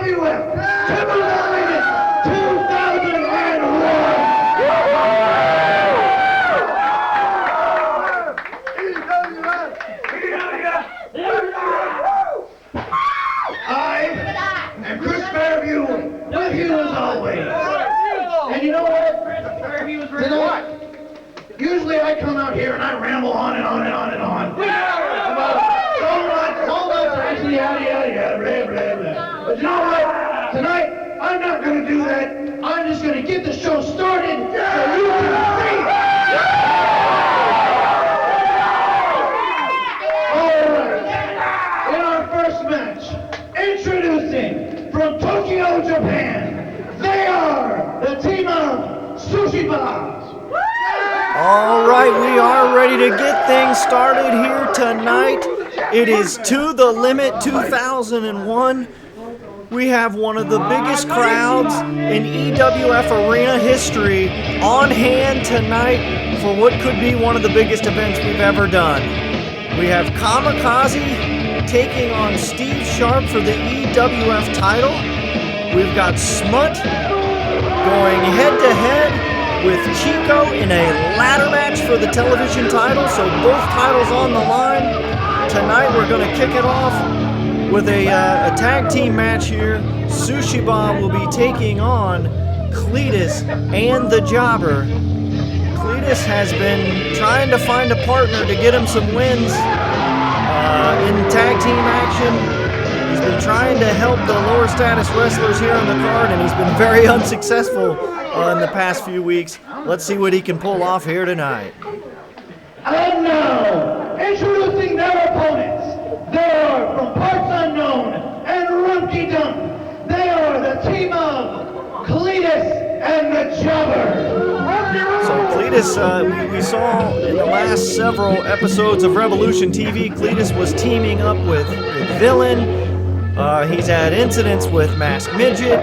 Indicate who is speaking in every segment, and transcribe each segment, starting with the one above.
Speaker 1: EWF To The Limit 2001. I am Chris Fairview, with you as always. And you know what? Tonight, usually I come out here and I ramble on and on and on and on. About so much, actually, yada, yada, yada, blah, blah, blah. But you know what? Tonight, I'm not going to do that. I'm just going to get the show started so you can see. All right. In our first match, introducing from Tokyo, Japan, they are the team of Sushi Bombs.
Speaker 2: All right, we are ready to get things started here tonight. It is To The Limit 2001. We have one of the biggest crowds in EWF Arena history on hand tonight for what could be one of the biggest events we've ever done. We have Kamikaze taking on Steve Sharpe for the EWF title. We've got Smut going head-to-head with Chico in a ladder match for the television title, so both titles on the line. Tonight we're going to kick it off with a tag team match here. Sushi Bomb will be taking on Cletus and the Jobber. Cletus has been trying to find a partner to get him some wins in tag team action. He's been trying to help the lower status wrestlers here on the card, and he's been very unsuccessful in the past few weeks. Let's see what he can pull off here tonight.
Speaker 1: And now, introducing their opponents. They are from Parts Unknown and Rumpty Dunk. They are the team of Cletus and the Jobber.
Speaker 2: So Cletus, we saw in the last several episodes of Revolution TV, Cletus was teaming up with Villain. He's had incidents with Masked Midget.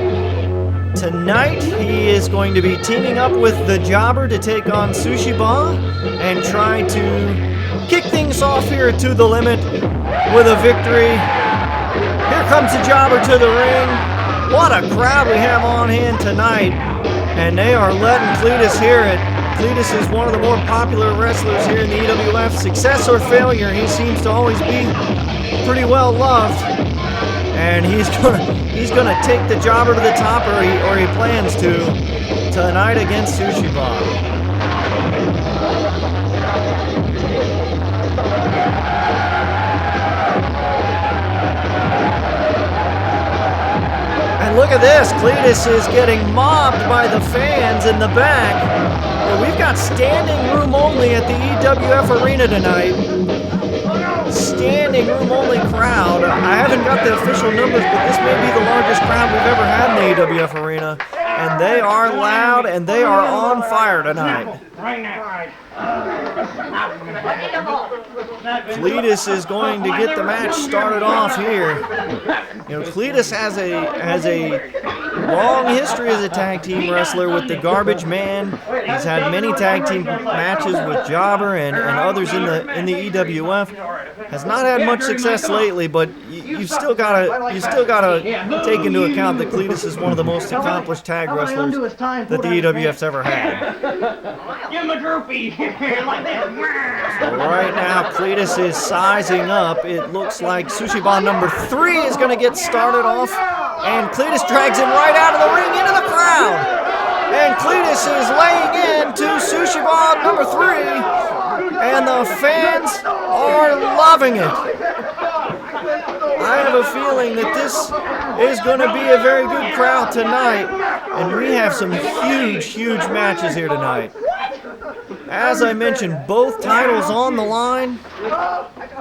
Speaker 2: Tonight, he is going to be teaming up with the Jobber to take on Sushi Ba and try to kick things off here To The Limit with a victory. Here comes the Jobber to the ring. What a crowd we have on hand tonight. And they are letting Cletus hear it. Cletus is one of the more popular wrestlers here in the EWF. Success or failure, he seems to always be pretty well loved. And he's gonna take the Jobber to the top, or he plans to, tonight against Sushi Bob. And look at this, Cletus is getting mobbed by the fans in the back. Well, we've got standing room only at the EWF Arena tonight. Standing room only crowd. I haven't got the official numbers, but this may be the largest crowd we've ever had in the EWF Arena. And they are loud and they are on fire tonight. Cletus is going to get the match started off here. You know, Cletus has a long history as a tag team wrestler with the Garbage Man. He's had many tag team matches with Jobber and others in the EWF. Has not had much success lately, but you've still gotta take into account that Cletus is one of the most accomplished tag wrestlers that the EWF's ever had.
Speaker 3: Give him a droopy.
Speaker 2: So right now, Cletus is sizing up. It looks like Sushi Bomb number 3 is going to get started off, and Cletus drags him right out of the ring into the crowd. And Cletus is laying into Sushi Bomb number 3, and the fans are loving it. I have a feeling that this is going to be a very good crowd tonight, and we have some huge matches here tonight. As I mentioned, both titles on the line.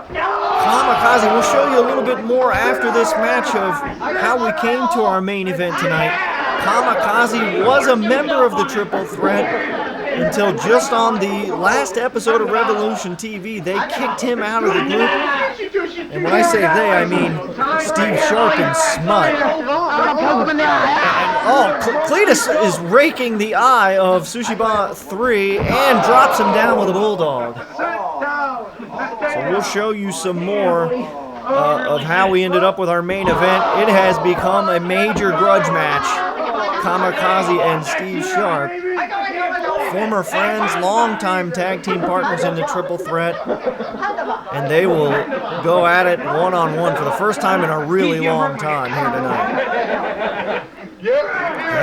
Speaker 2: Kamikaze, we'll show you a little bit more after this match of how we came to our main event tonight. Kamikaze was a member of the Triple Threat until just on the last episode of Revolution TV, they kicked him out of the group. And when I say they, I mean Steve Sharpe and Smut. Cletus is raking the eye of Sushiba 3 and drops him down with a bulldog. So we'll show you some more of how we ended up with our main event. It has become a major grudge match. Kamikaze and Steve Sharpe, former friends, longtime tag team partners in the Triple Threat, and they will go at it one-on-one for the first time in a really long time here tonight.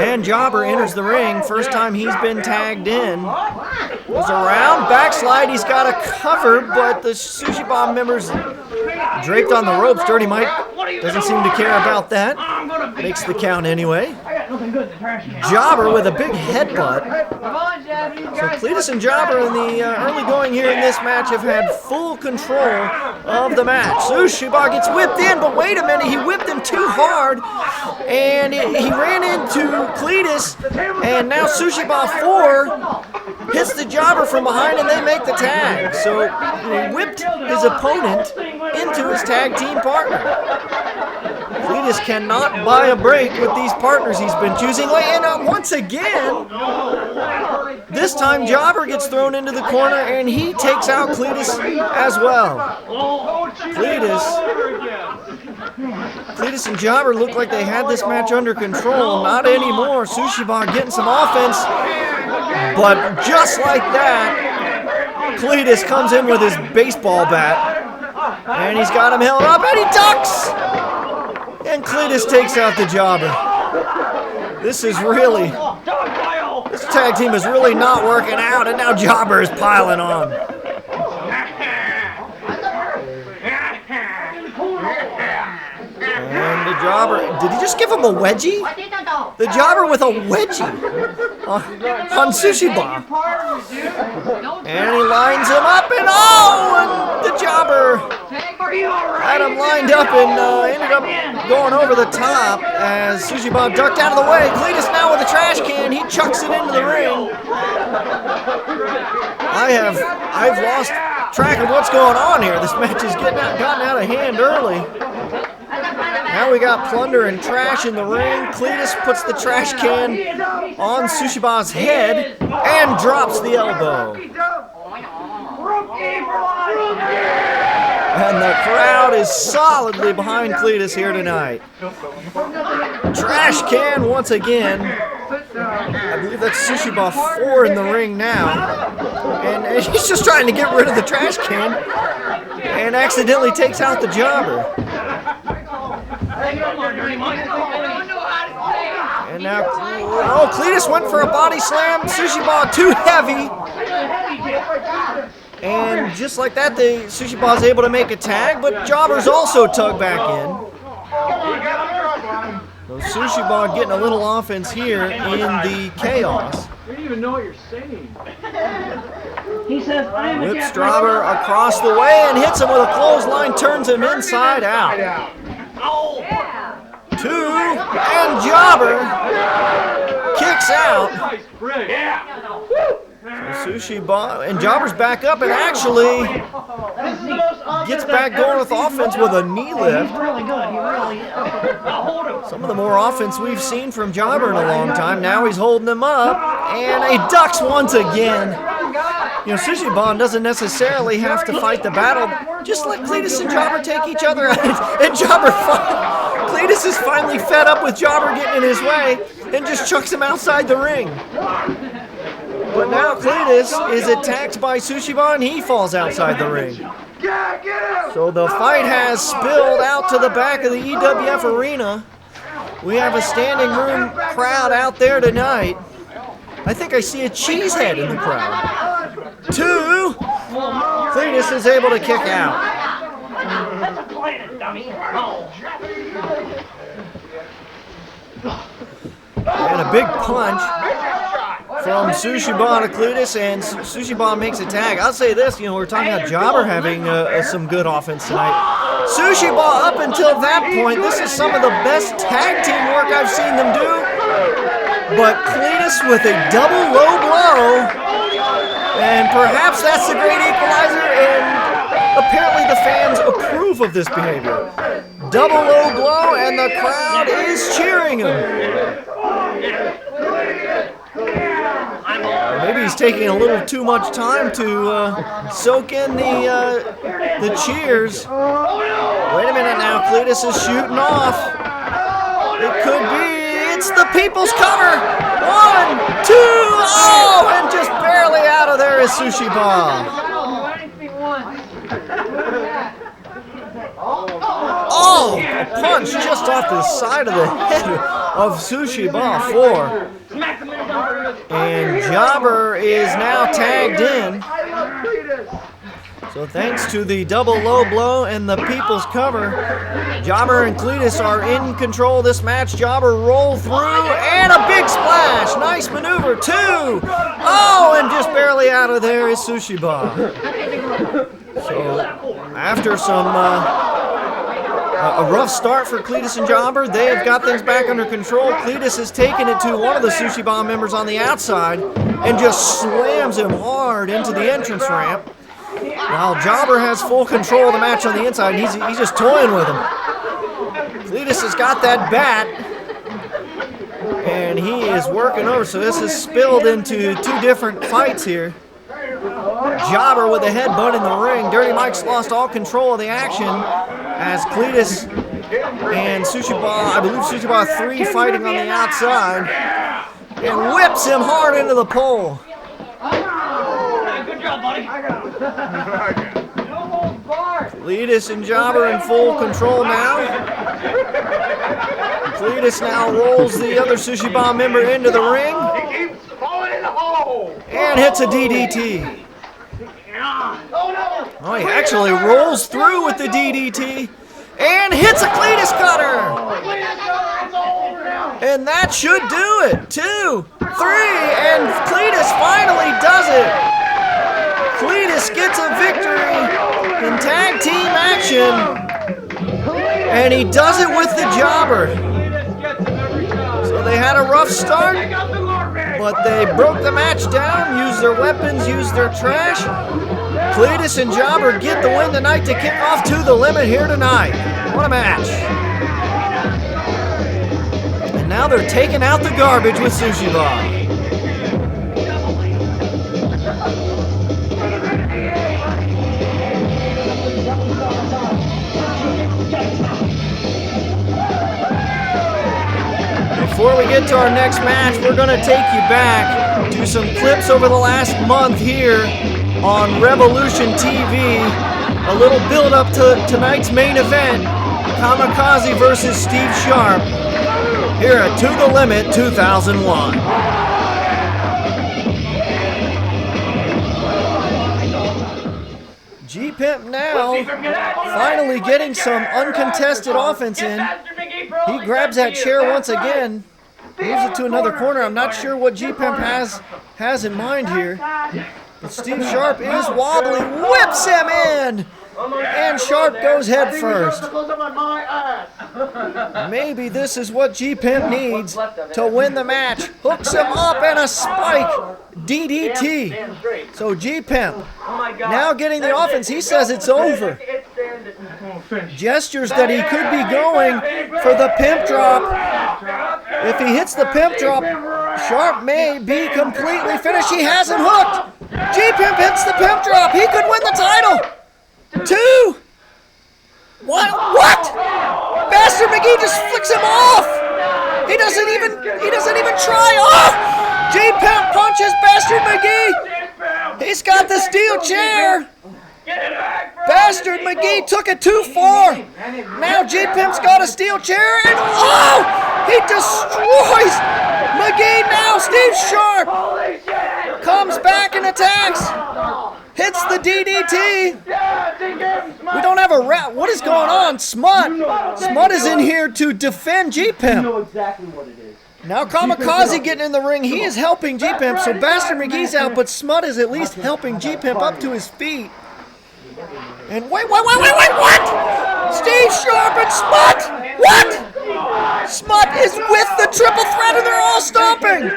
Speaker 2: And Jobber enters the ring. First time he's been tagged in. Goes around, backslide. He's got a cover, but the Sushi Bomb members draped on the ropes. Dirty Mike doesn't seem to care about that. Makes the count anyway. Jobber with a big headbutt. So Cletus and Jobber in the early going here in this match have had full control of the match. Sushi Bomb gets whipped in, but wait a minute, he whipped him too hard, and he ran into Cletus, and now Sushi Bomb 4 hits the Jobber from behind, and they make the tag. So he whipped his opponent into his tag team partner. Cletus cannot buy a break with these partners he's been choosing. And once again, this time Jobber gets thrown into the corner, and he takes out Cletus as well. Cletus and Jobber look like they had this match under control. Not anymore. Sushi Bomb getting some offense. But just like that, Cletus comes in with his baseball bat. And he's got him held up, and he ducks! And Cletus takes out the Jobber. This tag team is really not working out, and now Jobber is piling on. And the Jobber, did he just give him a wedgie? The Jobber with a wedgie on Sushi Bomb. And he lines him up, and and the Jobber had him lined up and ended up going over the top as Sushi Bomb ducked out of the way. Cletus now with a trash can, he chucks it into the ring. I've lost track of what's going on here. This match is gotten out of hand early. Now we got plunder and trash in the ring. Cletus puts the trash can on Sushi Bomb's head and drops the elbow. And the crowd is solidly behind Cletus here tonight. Trash can once again. I believe that's Sushi Bomb 4 in the ring now. And he's just trying to get rid of the trash can and accidentally takes out the Jobber. And now, Cletus went for a body slam. Sushi Bomb too heavy. And just like that, the Sushi Bomb is able to make a tag, but Jobber's also tugged back in. So Sushi Bomb getting a little offense here in the chaos.
Speaker 3: I don't even know what you're saying.
Speaker 2: Whips Jobber across the way and hits him with a clothesline, turns him inside out. 2, and Jobber kicks out. So Sushi Bomb, and Jobber's back up and actually gets back going with offense with a knee lift. Some of the more offense we've seen from Jobber in a long time. Now he's holding him up, and he ducks once again. You know, Sushi Bomb doesn't necessarily have to fight the battle. Just let Cletus and Jobber take each other out. And Cletus is finally fed up with Jobber getting in his way and just chucks him outside the ring. But now Cletus is attacked by Sushi Bomb and he falls outside the ring. So the fight has spilled out to the back of the EWF arena. We have a standing room crowd out there tonight. I think I see a cheesehead in the crowd. 2, Cletus is able to kick out. And a big punch from Sushi Bomb to Cletus, and Sushi Bomb makes a tag. I'll say this, we're talking about Jobber having some good offense tonight. Sushi Bomb, up until that point, this is some of the best tag team work I've seen them do. But Cletus with a double low blow, and perhaps that's the great equalizer, and apparently the fans approve of this behavior. Double low blow, and the crowd is cheering him. Maybe he's taking a little too much time to soak in the cheers. Wait a minute now. Cletus is shooting off. It could be. It's the people's cover. 1, 2. Oh, and just barely out of there is Sushi Ba. Oh, a punch just off the side of the head of Sushi Ba. 4. And Jobber is now tagged in. So thanks to the double low blow and the people's cover, Jobber and Cletus are in control of this match. Jobber roll through and a big splash. Nice maneuver. 2. Oh, and just barely out of there is Sushi Ba. So after some a rough start for Cletus and Jobber, they have got things back under control. Cletus has taken it to one of the Sushi Ba members on the outside and just slams him hard into the entrance ramp. While Jobber has full control of the match on the inside, he's just toying with him. Cletus has got that bat, and he is working over. So this has spilled into 2 different fights here. Jobber with a headbutt in the ring. Dirty Mike's lost all control of the action as Cletus and Sushi Ba, I believe Sushi Ba 3, fighting on the outside, and whips him hard into the pole.
Speaker 3: Good job, buddy.
Speaker 2: Cletus and Jobber in full control now. Cletus now rolls the other Sushi Ba member into the ring and hits a DDT. Oh, he actually rolls through with the DDT and hits a Cletus cutter. And that should do it. 2, 3, and Cletus finally does it. Cletus gets a victory in tag team action, and he does it with the Jobber. So they had a rough start, but they broke the match down, used their weapons, used their trash. Cletus and Jobber get the win tonight to kick off To The Limit here tonight. What a match. And now they're taking out the garbage with Sushi Ba. Before we get to our next match, we're going to take you back to some clips over the last month here on Revolution TV. A little build up to tonight's main event, Kamikaze versus Steve Sharpe, here at To The Limit 2001. G-Pimp now finally getting some uncontested offense in. He grabs that chair once again, moves it to another corner. I'm not sure what G-Pimp has in mind here. But Steve Sharpe is wobbly, whips him in, and Sharpe goes head first. Maybe this is what G-Pimp needs to win the match. Hooks him up and a spike DDT. So G-Pimp now getting the offense. He says it's over. Gestures that he could be going for the pimp drop. If he hits the pimp drop, Sharpe may be completely finished. He has him hooked. G-Pimp hits the pimp drop. He could win the title. 2, 1. What? Bastard McGee just flicks him off. He doesn't even try. Oh! G-Pimp punches Bastard McGee. He's got the steel chair. Bastard McGee took it too far. Now G-Pimp's got a steel chair, and oh! He destroys McGee now. Steve Sharpe comes back and attacks. Hits the DDT. We don't have a rap. What is going on? Smut is in here to defend G-Pimp. Now Kamikaze getting in the ring. He is helping G-Pimp, so Bastard McGee's out, but Smut is at least helping G-Pimp up to his feet. And wait, what? Steve Sharpe and Smut! What? Smut is with the triple threat and they're all stomping!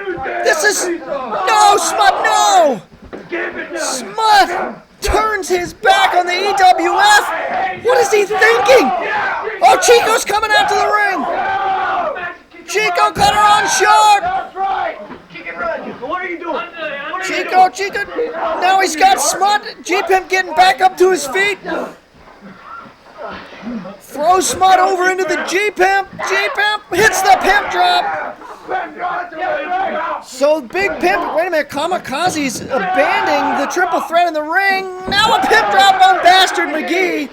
Speaker 2: No, Smut, no! Smut turns his back on the EWF! What is he thinking? Oh, Chico's coming out to the ring! Chico got her on Sharpe!
Speaker 3: What are you doing?
Speaker 2: Chico, now he's got Smut. G-Pimp getting back up to his feet. throws Smut over into the G-Pimp. G-Pimp hits the pimp drop. So Big Pimp, wait a minute, Kamikaze's abandoning the triple threat in the ring. Now a pimp drop on Bastard McGee.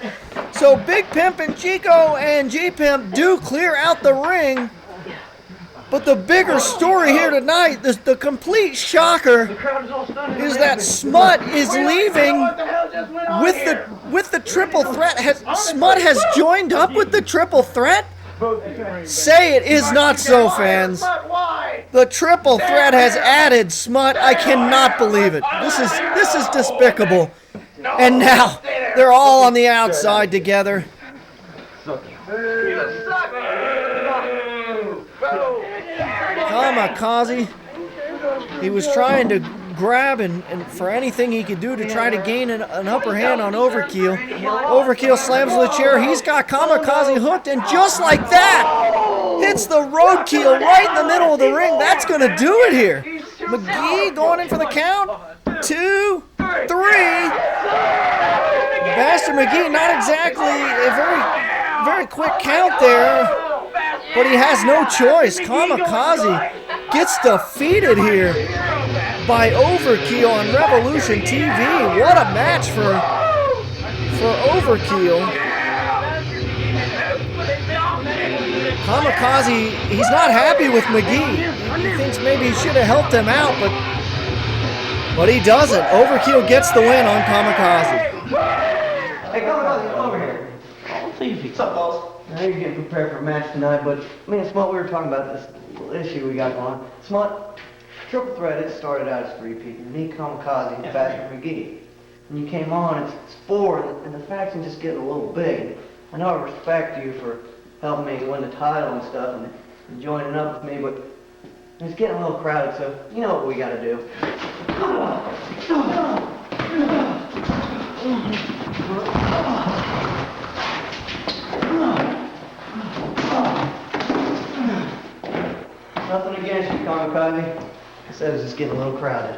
Speaker 2: So Big Pimp and Chico and G-Pimp do clear out the ring. But the bigger story here tonight, the complete shocker, is that Smut is leaving with the triple threat. Smut has joined up with the triple threat? Say it is not so, fans. The triple threat has added Smut. I cannot believe it. This is despicable. And now they're all on the outside together. Kamikaze, he was trying to grab and for anything he could do to try to gain an upper hand on Overkill. Overkill slams the chair. He's got Kamikaze hooked, and just like that, hits the roadkill right in the middle of the ring. That's going to do it here. McGee going in for the count. 2, 3. Bastard McGee, not exactly a very quick count there, but he has no choice. Kamikaze gets defeated here by Overkill on Revolution TV. What a match for Overkill. Kamikaze, he's not happy with McGee. He thinks maybe he should have helped him out, but he doesn't. Overkill gets the win on Kamikaze.
Speaker 4: Hey, Kamikaze, come over here. What's up, boss? I know you're getting prepared for a match tonight, but me and Smut, we were talking about this little issue we got going on. Smut, triple threat, it started out as 3 people. Me, Kamikaze, and Bastard McGee. When you came on, it's 4, and the faction's just getting a little big. I know I respect you for helping me win the title and stuff, and joining up with me, but it's getting a little crowded, so you know what we gotta do. Nothing against you, Kamikaze. I said it's just getting a little crowded.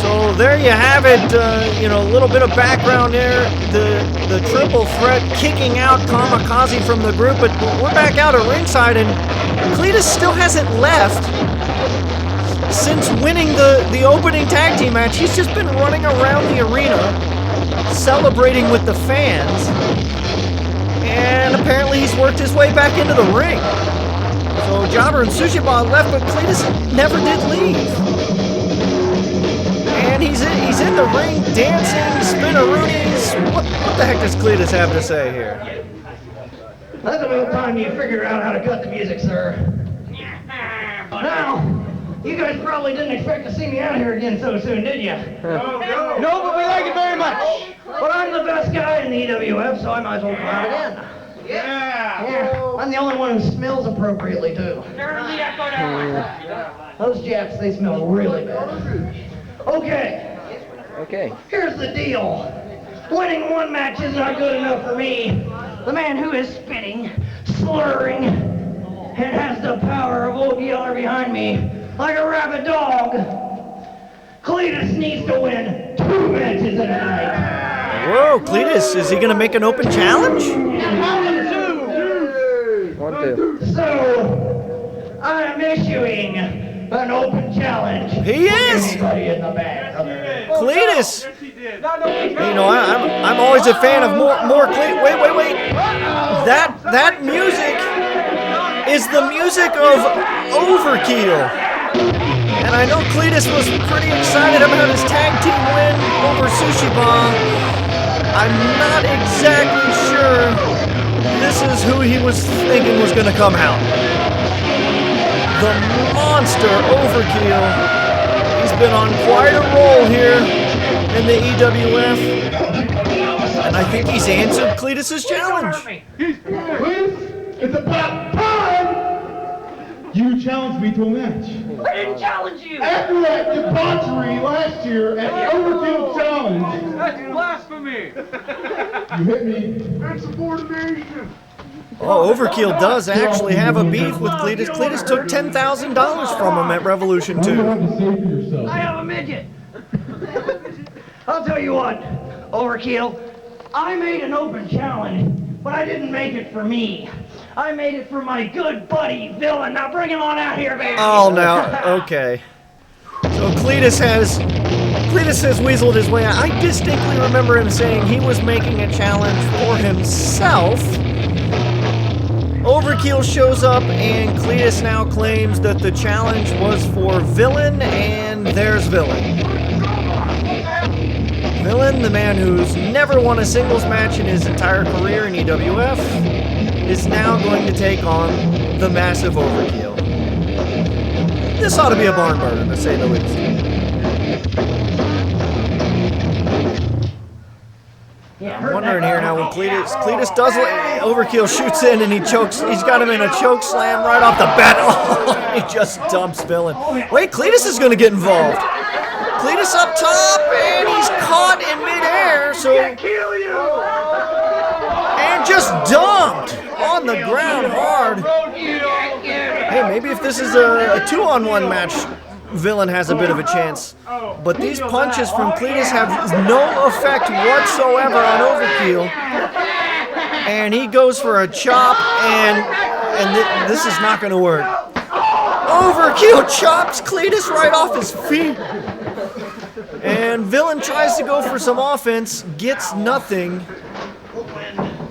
Speaker 2: So there you have it, a little bit of background there. The triple threat kicking out Kamikaze from the group, but we're back out at ringside, and Cletus still hasn't left since winning the opening tag team match. He's just been running around the arena, celebrating with the fans, and apparently he's worked his way back into the ring. So Jobber and Sushiba left, but Cletus never did leave. And he's in the ring dancing, spinneroonies. What the heck does Cletus have to say here?
Speaker 1: That's about time you figure out how to cut the music, sir. Now, you guys probably didn't expect to see me out here again so soon, did you?
Speaker 3: No, but we like it very much.
Speaker 1: But I'm the best guy in the EWF, so I might as well come out again. Yeah, I'm the only one who smells appropriately, too. Those Japs, they smell really bad. Okay. Here's the deal. Winning one match is not good enough for me. The man who is spitting, slurring, and has the power of OGR behind me like a rabid dog. Cletus needs to win 2 matches in a night.
Speaker 2: Whoa, Cletus, is he going to make an open challenge?
Speaker 4: 1, 2.
Speaker 1: So, I'm issuing an open challenge.
Speaker 2: He is!
Speaker 1: Anybody in the back.
Speaker 2: Cletus! I'm always a fan of more Cletus. Wait. That music is the music of Overkill. And I know Cletus was pretty excited about his tag team win over Sushiba. I'm not exactly sure this is who he was thinking was going to come out. The monster Overkill. He's been on quite a roll here in the EWF. And I think he's answered Cletus's challenge.
Speaker 5: Cletus, it's about time you challenged me to a match.
Speaker 3: I didn't challenge you.
Speaker 5: After that debauchery last year at the Overkill Challenge,
Speaker 3: That's blasphemy.
Speaker 5: you hit me. Insubordination.
Speaker 2: Oh, Overkill does actually have a beef with Cletus. Cletus took $10,000 from him at Revolution 2.
Speaker 5: You have to say for yourself.
Speaker 1: I have a midget. I'll tell you what, Overkill. I made an open challenge, but I didn't make it for me. I made it for my good buddy, Villain. Now bring him on out here, baby.
Speaker 2: Oh, now, okay. So Cletus has weaseled his way out. I distinctly remember him saying he was making a challenge for himself. Overkill shows up, and Cletus now claims that the challenge was for Villain, and there's Villain. Villain, the man who's never won a singles match in his entire career in EWF, is now going to take on the massive Overkill. This ought to be a barn burner, to say the least. I'm wondering here now when Cletus does Overkill shoots in and he's got him in a choke slam right off the bat. Oh, he just dumps Villain. Wait, Cletus is going to get involved. Cletus up top, and he's caught in midair, and just dumped on the ground hard. Hey, maybe if this is a 2-on-1 match, Villain has a bit of a chance. But these punches from Cletus have no effect whatsoever on Overkill. And he goes for a chop, and this is not going to work. Overkill chops Cletus right off his feet. And Villain tries to go for some offense, gets nothing.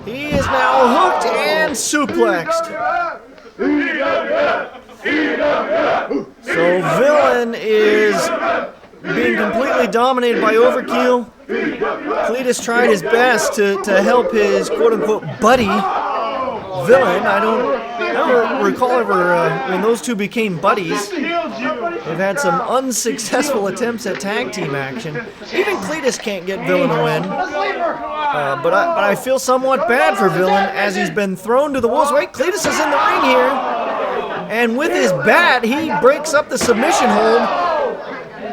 Speaker 2: He is now hooked and suplexed. So Villain is being completely dominated by Overkill. Cletus tried his best to help his quote-unquote buddy, Villain. I don't recall ever when those two became buddies. They've had some unsuccessful attempts at tag team action. Even Cletus can't get Villain to win. But I feel somewhat bad for Villain as he's been thrown to the wolves. Wait, Cletus is in the ring here. And with his bat, he breaks up the submission hold.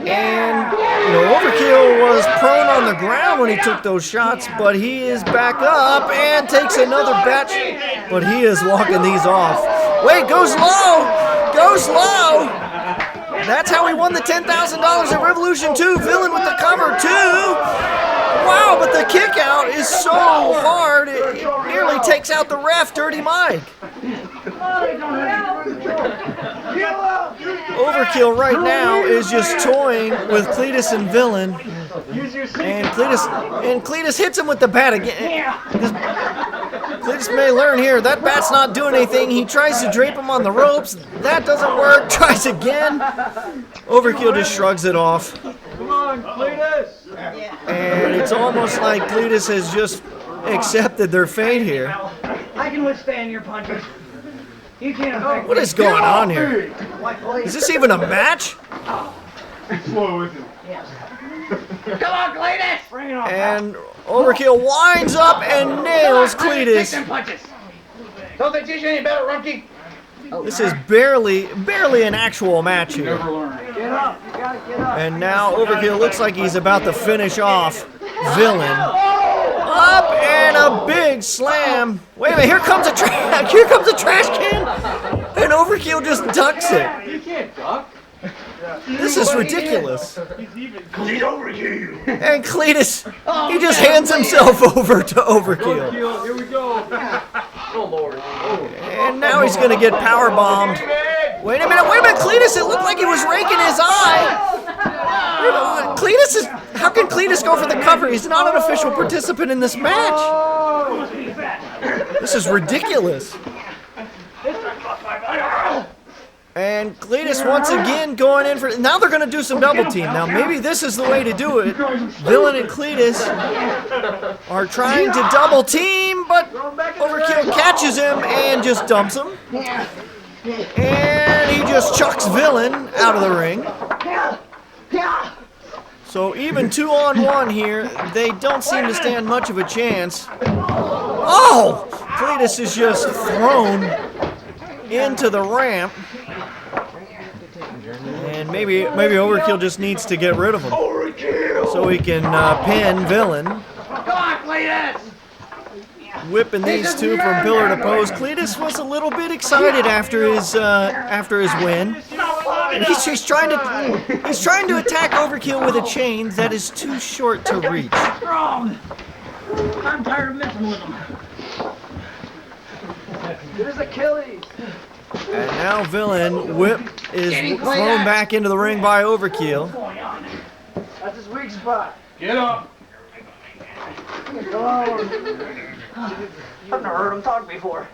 Speaker 2: And, Overkill was prone on the ground when he took those shots, but he is back up and takes another batch. But he is walking these off. Wait, goes low! Goes low! That's how he won the $10,000 at Revolution 2. Villain with the cover, too. Wow, but the kick out is so hard, it nearly takes out the ref, Dirty Mike. Overkill right now is just toying with Cletus and Villain. And Cletus hits him with the bat again. Cletus may learn here, that bat's not doing anything. He tries to drape him on the ropes. That doesn't work. Tries again. Overkill just shrugs it off.
Speaker 3: Come on, Cletus!
Speaker 2: And it's almost like Cletus has just accepted their fate here.
Speaker 1: I can withstand your punches. You can't affect
Speaker 2: What is going on here? Is this even a match?
Speaker 5: Slow with him.
Speaker 1: Come on, Cletus! Bring it on.
Speaker 2: And Overkill winds up and nails Cletus.
Speaker 1: Don't they teach you any better, Rumpke?
Speaker 2: This is barely an actual match here.
Speaker 1: Get up. You gotta get up.
Speaker 2: And now Overkill looks like he's about to finish off Villain. Up and a big slam. Wait a minute, here comes a trash can. And Overkill just ducks it.
Speaker 3: You can't duck.
Speaker 2: This is ridiculous.
Speaker 5: He's Overkill.
Speaker 2: And Cletus, he just hands himself over to Overkill.
Speaker 3: Here we go. Oh, Lord.
Speaker 2: And now he's going to get power bombed. Wait a minute, Cletus, it looked like he was raking his eye. How can Cletus go for the cover? He's not an official participant in this match. This is ridiculous. And Cletus once again going in for... Now they're going to do some double team. Now maybe this is the way to do it. Villain and Cletus are trying to double team, but Overkill catches him and just dumps him. And he just chucks Villain out of the ring. So even 2-on-1 here, they don't seem to stand much of a chance. Oh! Cletus is just thrown into the ramp. And maybe Overkill just needs to get rid of him. So he can pin Villain.
Speaker 1: Come on, Cletus!
Speaker 2: Whipping these two from pillar to post. Cletus was a little bit excited after his win. And he's trying to attack Overkill with a chain that is too short to reach.
Speaker 1: Strong. I'm tired of messing with him.
Speaker 3: There's Achilles.
Speaker 2: And now Villain Whip is thrown back into the ring by Overkill.
Speaker 3: That's his weak spot.
Speaker 5: Get up.
Speaker 1: I've never heard him talk before.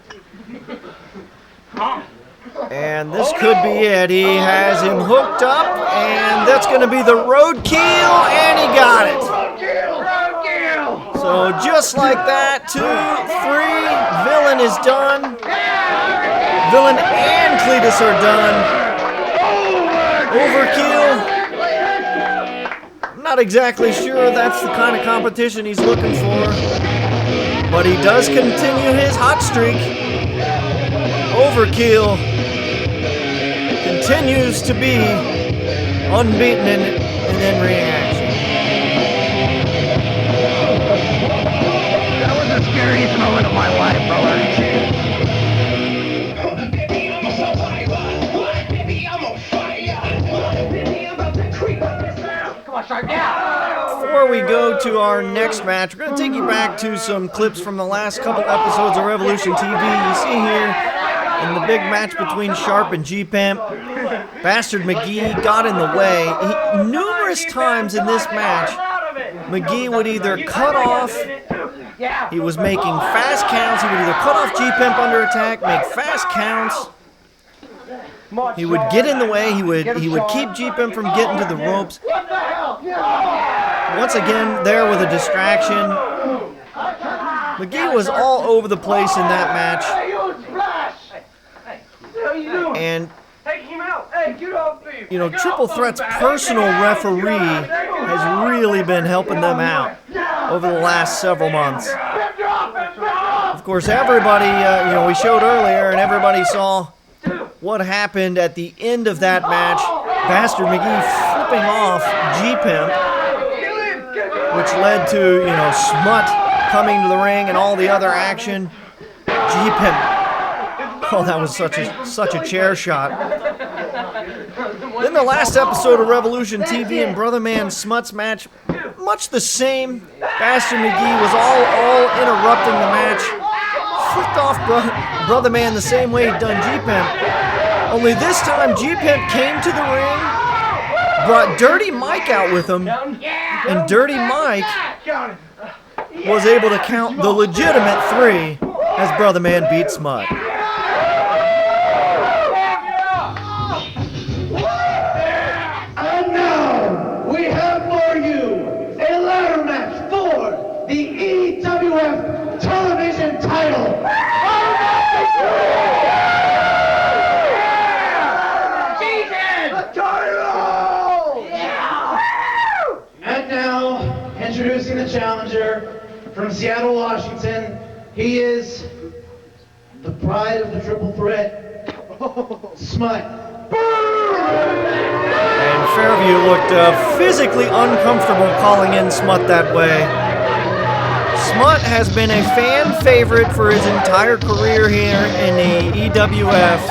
Speaker 2: And this could be it. He has him hooked up, and that's going to be the roadkill, and he got it. So just like that, 2, 3, Villain is done. Villain and Cletus are done. Overkill. I'm not exactly sure that's the kind of competition he's looking for, but he does continue his hot streak. Overkill continues to be unbeaten in ring action.
Speaker 1: That was the scariest moment of my life, brother.
Speaker 6: Baby, I'm a survivor. Baby, I'm a fire. Baby, I'm about to creep up this now.
Speaker 1: Come on, Sharpe, yeah.
Speaker 2: Before we go to our next match, we're going to take you back to some clips from the last couple episodes of Revolution TV. You see here in the big match between Sharpe and G-Pimp, Bastard McGee got in the way. Numerous times in this match, McGee would either cut off, he was making fast counts, he would either cut off G-Pimp under attack, make fast counts, he would get in the way, he would keep G-Pimp from getting to the ropes. Once again, there with a distraction. McGee was all over the place in that match. And, you know, Triple Threat's personal referee has really been helping them out over the last several months. Of course, everybody, you know, we showed earlier, and everybody saw what happened at the end of that match. Bastard McGee flipping off G-Pimp, which led to, you know, Smut coming to the ring and all the other action. G-Pimp. Oh, that was such a chair shot. Then the last episode of Revolution TV and Brother Man Smut's match, much the same. Bastard McGee was all interrupting the match. Flicked off Brother Man the same way he'd done G-Pimp. Only this time G-Pimp came to the ring, brought Dirty Mike out with him, and Dirty Mike was able to count the legitimate 3 as Brother Man beat Smut.
Speaker 1: And now, we have for you a ladder match for the EWF Television Title. And now, introducing the challenger from Seattle, Washington. He is the pride of the Triple Threat, Smut.
Speaker 2: And Fairview looked physically uncomfortable calling in Smut that way. Smut has been a fan favorite for his entire career here in the EWF,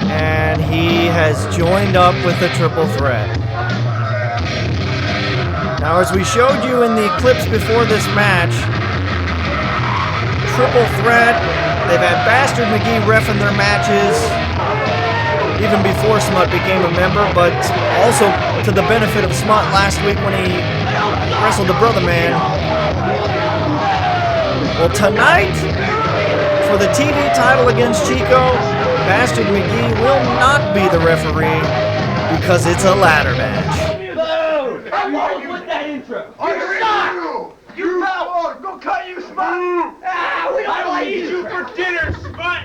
Speaker 2: and he has joined up with the Triple Threat. Now, as we showed you in the clips before this match, Triple Threat, they've had Bastard McGee reffing their matches even before Smut became a member, but also to the benefit of Smut last week when he wrestled the Brother Man. Well, tonight, for the TV title against Chico, Bastard McGee will not be the referee because it's a ladder match.
Speaker 3: You go cut you, Smut!
Speaker 1: We don't like
Speaker 3: Eat you for dinner, Smut!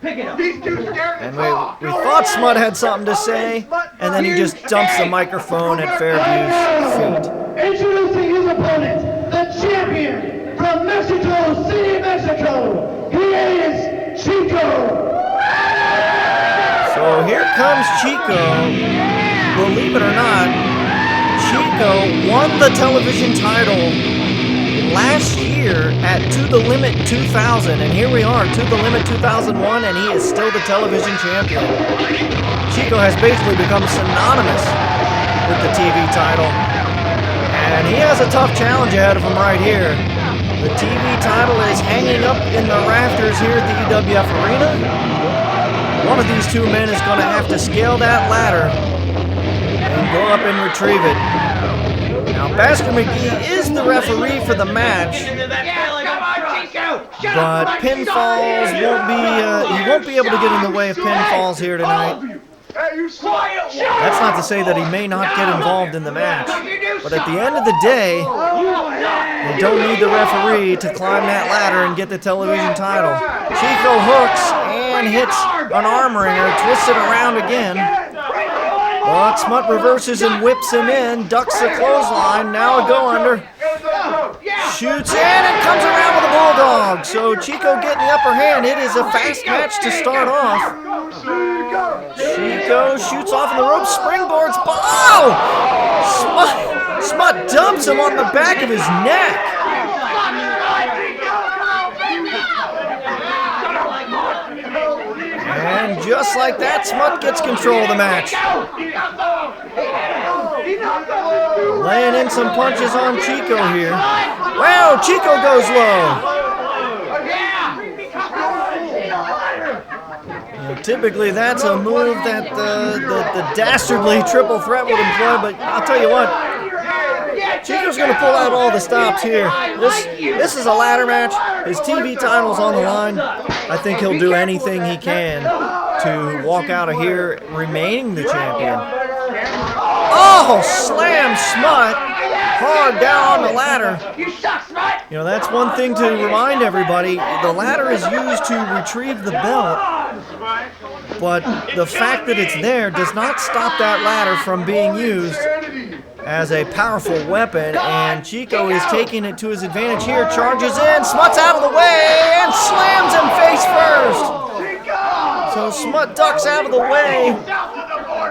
Speaker 1: Pick it up.
Speaker 3: He's too scared to
Speaker 2: And
Speaker 3: talk!
Speaker 2: we thought Smut had something to say, and then he just dumps the microphone at Fairview's feet.
Speaker 1: Introducing his opponent, the champion from Mexico City, Mexico. He is Chico.
Speaker 2: So here comes Chico. Believe it or not, Chico won the television title last year here at To The Limit 2000, and here we are, To The Limit 2001, and he is still the television champion. Chico has basically become synonymous with the TV title, and he has a tough challenge ahead of him right here. The TV title is hanging up in the rafters here at the EWF Arena. One of these two men is going to have to scale that ladder and go up and retrieve it. Now, Basker McGee is the referee for the match, but pinfalls he won't be able to get in the way of pinfalls here tonight. That's not to say that he may not get involved in the match, but at the end of the day, you don't need the referee to climb that ladder and get the television title. Chico hooks and hits an arm wringer, twists it around again. But Smut reverses and whips him in, ducks the clothesline, now a go under. Shoots in and comes around with a bulldog. So Chico getting the upper hand. It is a fast match to start off. Chico shoots off in the ropes, springboards. Oh! Smut dumps him on the back of his neck. And just like that, Smut gets control of the match. Laying in some punches on Chico here. Wow, Chico goes low. Typically, that's a move that the dastardly triple threat would employ, but I'll tell you what, Chico's going to pull out all the stops here. This is a ladder match. His TV title's on the line. I think he'll do anything he can to walk out of here remaining the champion. Oh, slam Smut hard down on the ladder. You know, that's one thing to remind everybody. The ladder is used to retrieve the belt, but the fact that it's there does not stop that ladder from being used as a powerful weapon, and Chico is taking it to his advantage here, charges in, Smut's out of the way, and slams him face first. So Smut ducks out of the way,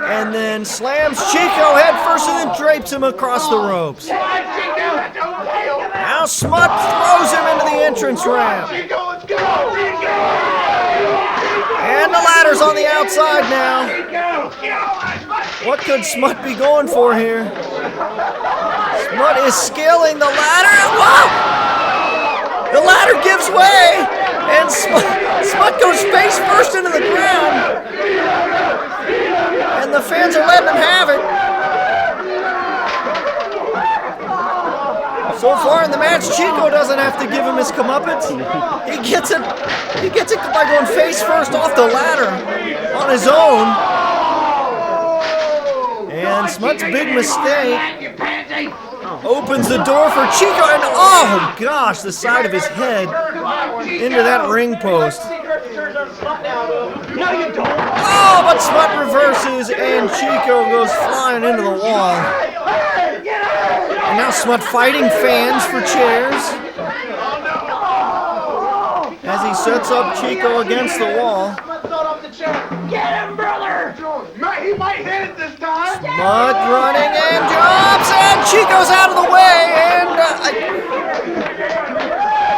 Speaker 2: and then slams Chico head first and then drapes him across the ropes. Now Smut throws him into the entrance ramp. And the ladder's on the outside now. What could Smut be going for here? Smut is scaling the ladder. Whoa! The ladder gives way, and Smut goes face first into the ground. And the fans are letting him have it. So far in the match, Chico doesn't have to give him his comeuppance. He gets it by going face first off the ladder on his own. And Smut's big mistake opens the door for Chico, and oh gosh, the side of his head into that ring post. Oh, but Smut reverses, and Chico goes flying into the wall. And now Smut fighting fans for chairs as he sets up Chico against the wall.
Speaker 6: Get him, brother!
Speaker 3: He might hit it this time.
Speaker 2: Smut running and jumps, and Chico's out of the way, and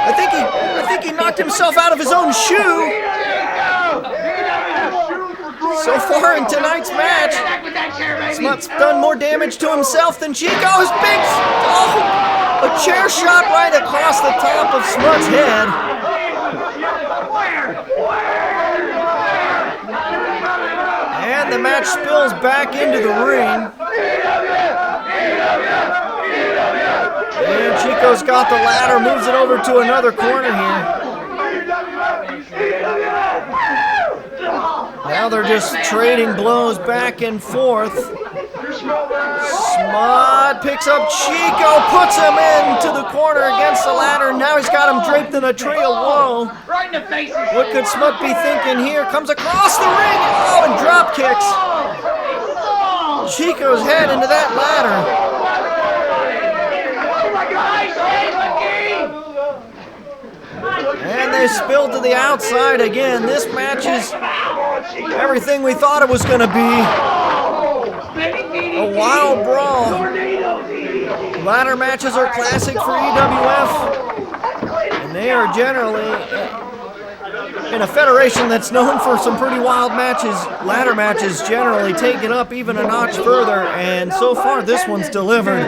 Speaker 2: I think he knocked himself out of his own shoe. So far in tonight's match, Smut's done more damage to himself than Chico's. Big, a chair shot right across the top of Smut's head. And the match spills back into the ring. And Chico's got the ladder, moves it over to another corner here. Now they're just trading blows back and forth. Smut picks up Chico, puts him into the corner against the ladder. Now he's got him draped in a tree of woe.
Speaker 6: Right in the face.
Speaker 2: What could Smut be thinking here? Comes across the ring. Oh, and drop kicks Chico's head into that ladder. And they spill to the outside again. This match is everything we thought it was going to be. A wild brawl. Ladder matches are classic for EWF. They are generally in a federation that's known for some pretty wild matches, ladder matches generally taken up even a notch further, and so far this one's delivered.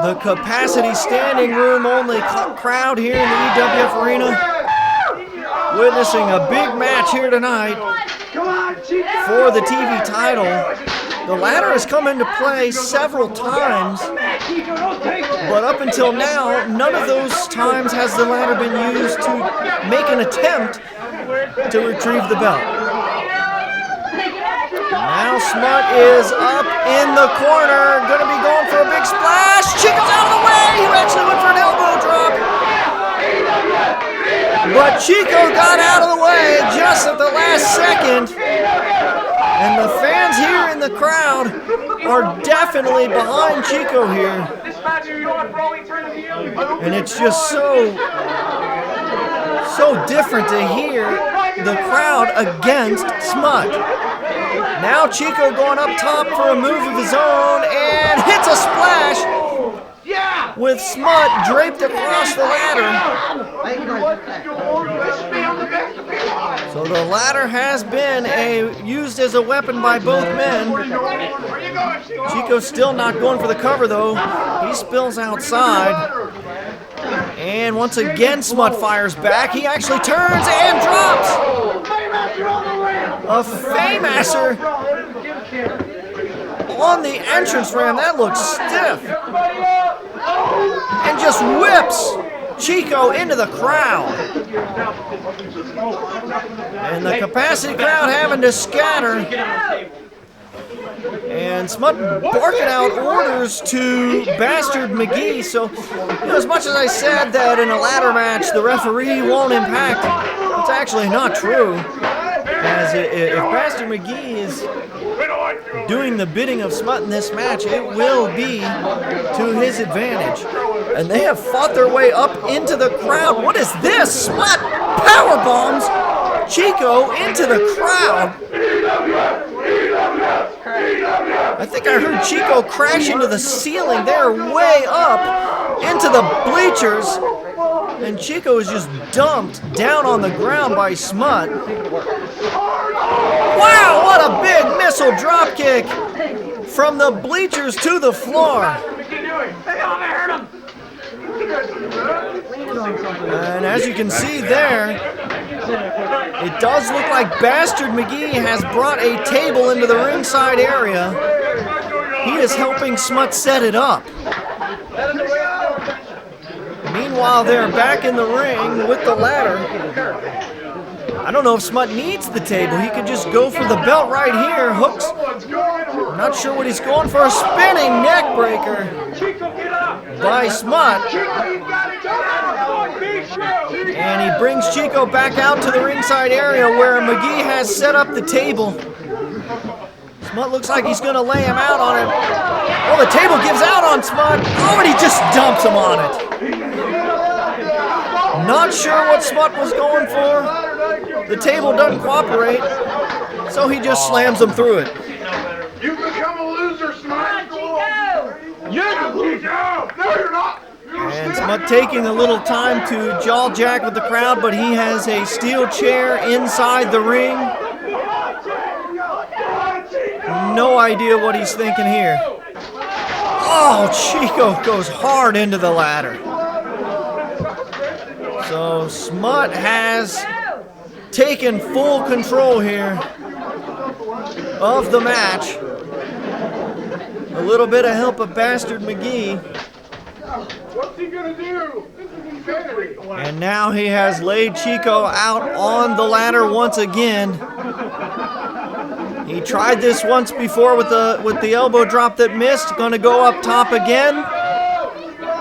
Speaker 2: The capacity standing room only crowd here in the EWF Arena, witnessing a big match here tonight for the TV title. The ladder has come into play several times, but up until now, none of those times has the ladder been used to make an attempt to retrieve the belt. Now Smut is up in the corner, gonna be going for a big splash. Chico's out of the way, he actually went for an elbow drop. But Chico got out of the way just at the last second. And the fans here in the crowd are definitely behind Chico here. And it's just so different to hear the crowd against Smut. Now Chico going up top for a move of his own and hits a splash with Smut draped across the ladder. So the ladder has been used as a weapon by both men. Chico's still not going for the cover though. He spills outside. And once again Smut fires back. He actually turns and drops a Faymaster on the entrance ramp. That looks stiff. And just whips Chico into the crowd. And the capacity crowd having to scatter. And Smut barking out orders to Bastard McGee. So, as much as I said that in a ladder match the referee won't impact, it's actually not true. As if Bastard McGee is doing the bidding of Smut in this match, it will be to his advantage. And they have fought their way up into the crowd. What is this? Smut power bombs Chico into the crowd. I think I heard Chico crash into the ceiling. They're way up into the bleachers. And Chico is just dumped down on the ground by Smut. Wow, what a big missile drop kick from the bleachers to the floor. And as you can see there, it does look like Bastard McGee has brought a table into the ringside area. He is helping Smut set it up. Meanwhile, they're back in the ring with the ladder. I don't know if Smut needs the table. He could just go for the belt right here. Hooks. I'm not sure what he's going for. A spinning neck breaker by Smut. And he brings Chico back out to the ringside area where McGee has set up the table. Smut looks like he's going to lay him out on it. Oh, the table gives out on Smut. Oh, and he just dumps him on it. Not sure what Smut was going for. The table doesn't cooperate, so he just slams him through it.
Speaker 3: You become a loser, Smut. You're the loser. No, you're not.
Speaker 2: And Smut taking a little time to jaw jack with the crowd, but he has a steel chair inside the ring. No idea what he's thinking here. Oh, Chico goes hard into the ladder. So Smut has taken full control here of the match. A little bit of help of Bastard McGee.
Speaker 3: What's he gonna do?
Speaker 2: And now he has laid Chico out on the ladder once again. He tried this once before with the elbow drop that missed. Gonna go up top again.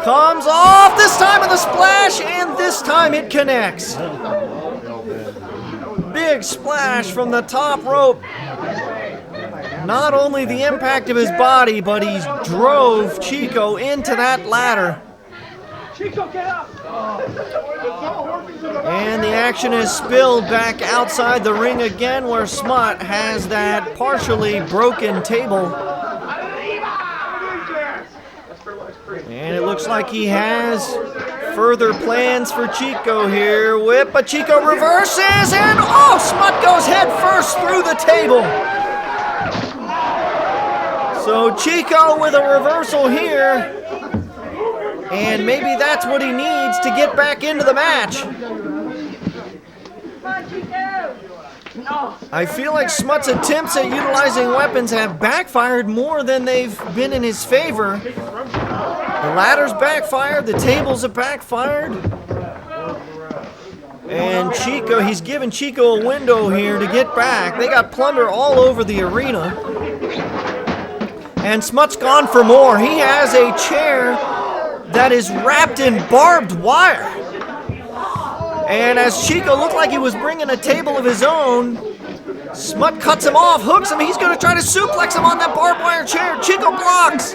Speaker 2: Comes off, this time with a splash, and this time it connects. Big splash from the top rope. Not only the impact of his body, but he drove Chico into that ladder.
Speaker 6: Chico, get up!
Speaker 2: And the action is spilled back outside the ring again, where Smut has that partially broken table. And it looks like he has further plans for Chico here. Whip, but Chico reverses, and oh, Smut goes head first through the table. So Chico with a reversal here, and maybe that's what he needs to get back into the match. I feel like Smut's attempts at utilizing weapons have backfired more than they've been in his favor. The ladder's backfired, the tables have backfired. And Chico, he's given Chico a window here to get back. They got plunder all over the arena. And Smut's gone for more. He has a chair that is wrapped in barbed wire. And as Chico looked like he was bringing a table of his own, Smut cuts him off, hooks him. He's going to try to suplex him on that barbed wire chair. Chico blocks.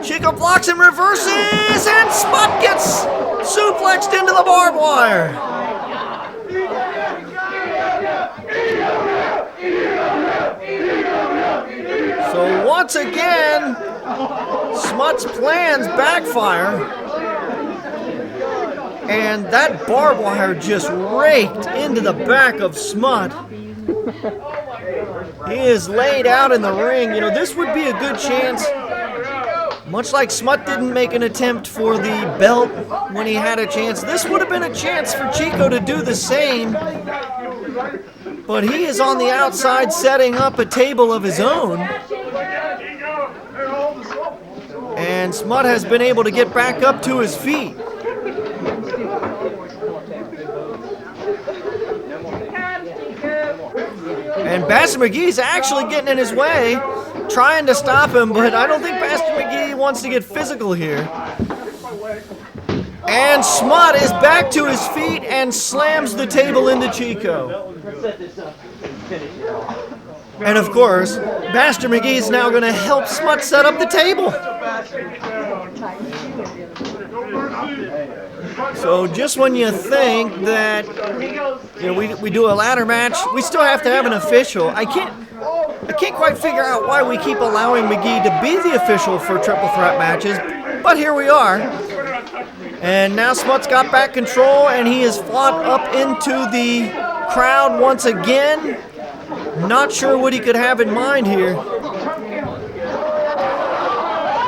Speaker 2: Chico blocks and reverses, and Smut gets suplexed into the barbed wire. So once again, Smut's plans backfire, and that barbed wire just raked into the back of Smut. He is laid out in the ring. You know, this would be a good chance. Much like Smut didn't make an attempt for the belt when he had a chance, this would have been a chance for Chico to do the same. But he is on the outside setting up a table of his own. And Smut has been able to get back up to his feet. And Bastard McGee's actually getting in his way, trying to stop him, but I don't think Bastard McGee wants to get physical here. And Smut is back to his feet and slams the table into Chico. And of course, Bastard McGee is now going to help Smut set up the table. So just when you think that we do a ladder match, we still have to have an official. I can't quite figure out why we keep allowing McGee to be the official for triple threat matches, but here we are. And now Smut's got back control, and he has fought up into the crowd once again. Not sure what he could have in mind here.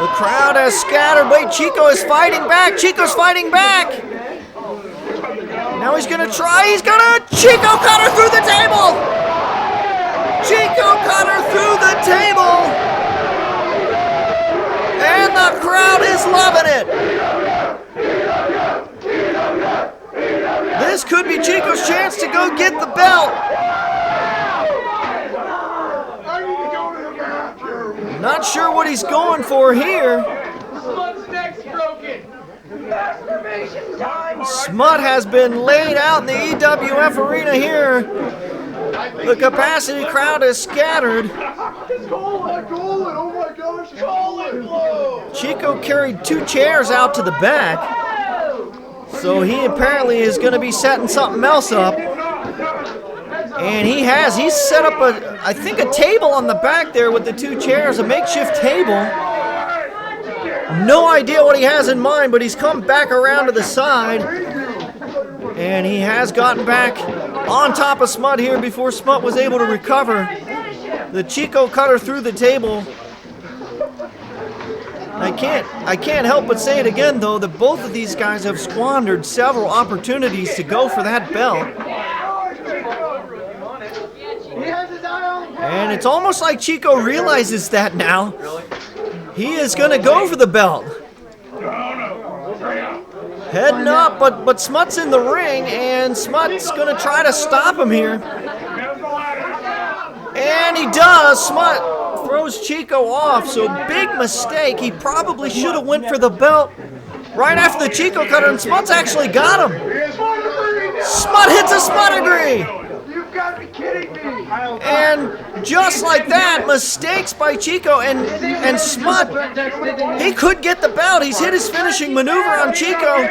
Speaker 2: The crowd has scattered. Wait, Chico is fighting back. Chico's fighting back. Now he's going to try. He's going to Chico cutter through the table. Chico cutter through the table. And the crowd is loving it. This could be Chico's chance to go get the belt. Not sure what he's going for here. Smut has been laid out in the EWF arena here. The capacity crowd is scattered. Chico carried 2 chairs out to the back. So he apparently is going to be setting something else up. And he's set up I think a table on the back there with the 2 chairs, a makeshift table. No idea what he has in mind, but he's come back around to the side. And he has gotten back on top of Smut here before Smut was able to recover. The Chico cutter through the table. I can't help but say it again, though, that both of these guys have squandered several opportunities to go for that belt. And it's almost like Chico realizes that now. He is going to go for the belt. Heading up, but Smut's in the ring, and Smut's going to try to stop him here. And he does. Smut throws Chico off, so big mistake. He probably should have went for the belt right after the Chico cutter, and Smut's actually got him. Smut hits a Smut-agree.
Speaker 3: You've got to be kidding me.
Speaker 2: And just like that, mistakes by Chico, and Smut, he could get the belt. He's hit his finishing maneuver on Chico.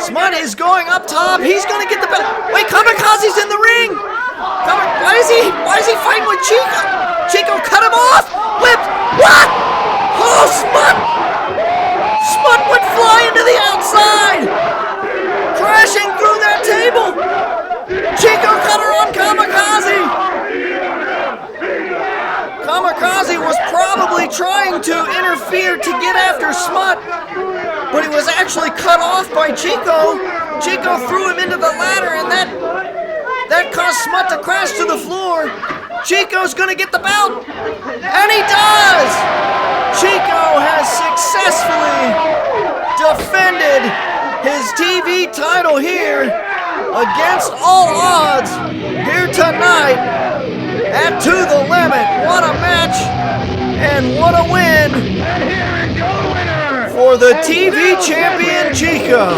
Speaker 2: Smut is going up top. He's going to get the belt. Wait, Kamikaze's in the ring. Why is he fighting with Chico? Chico cut him off. Whipped. What? Oh, Smut went flying to the outside. actually cut off by Chico. Chico threw him into the ladder, and that caused Smut to crash to the floor. Chico's gonna get the belt, and he does! Chico has successfully defended his TV title here against all odds here tonight at To The Limit. What a match and what a win for the TV champion Chico.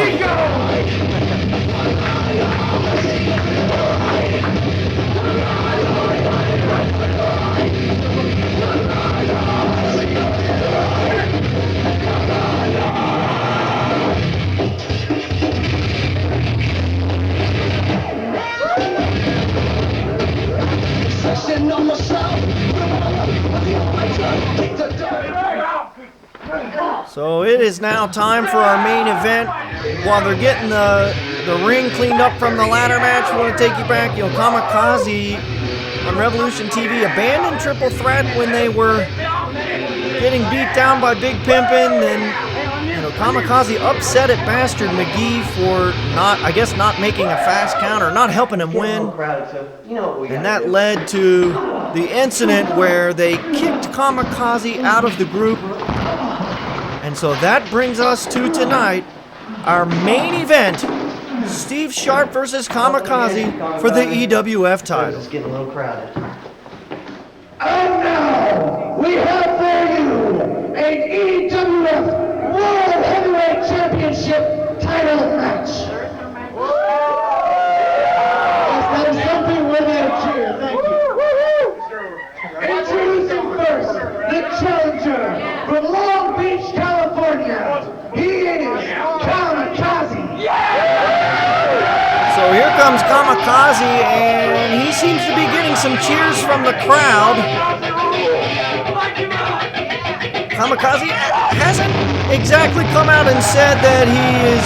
Speaker 2: So it is now time for our main event. While they're getting the ring cleaned up from the ladder match, we want to take you back. Kamikaze on Revolution TV abandoned Triple Threat when they were getting beat down by Big Pimpin'. Then Kamikaze upset at Bastard McGee for not making a fast count or not helping him win. And that led to the incident where they kicked Kamikaze out of the group. And so that brings us to tonight, our main event, Steve Sharpe versus Kamikaze for the EWF title.
Speaker 4: It's getting a little crowded.
Speaker 1: And now, we have for you an EWF World Heavyweight Championship title match. That is something worthy of cheer. Thank you. Introducing first, the challenger from Long Beach, California. He is Kamikaze.
Speaker 2: So here comes Kamikaze, and he seems to be getting some cheers from the crowd. Kamikaze hasn't exactly come out and said that he is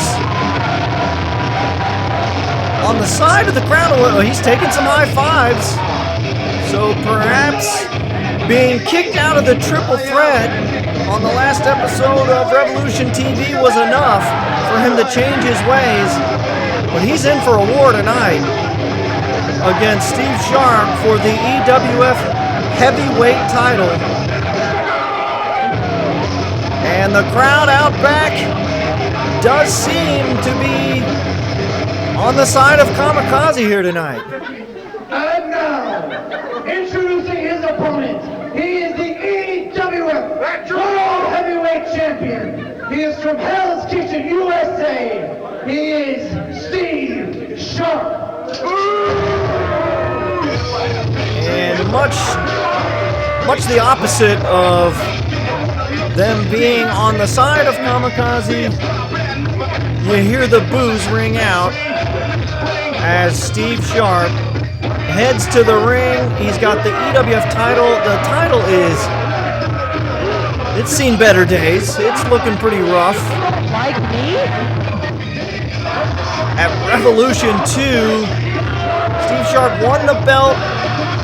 Speaker 2: on the side of the crowd. Well, he's taking some high fives. So perhaps being kicked out of the Triple Threat on the last episode of Revolution TV was enough for him to change his ways. But he's in for a war tonight against Steve Sharpe for the EWF Heavyweight title. And the crowd out back does seem to be on the side of Kamikaze here tonight.
Speaker 1: And now, introducing his opponent, he is the EWF World Heavyweight Champion. He is from Hell's Kitchen, USA. He is Steve Sharpe.
Speaker 2: And much the opposite of them being on the side of Kamikaze, you hear the boos ring out as Steve Sharpe heads to the ring. He's got the EWF title. The title it's seen better days. It's looking pretty rough.
Speaker 7: Like me?
Speaker 2: At Revolution 2, Steve Sharpe won the belt,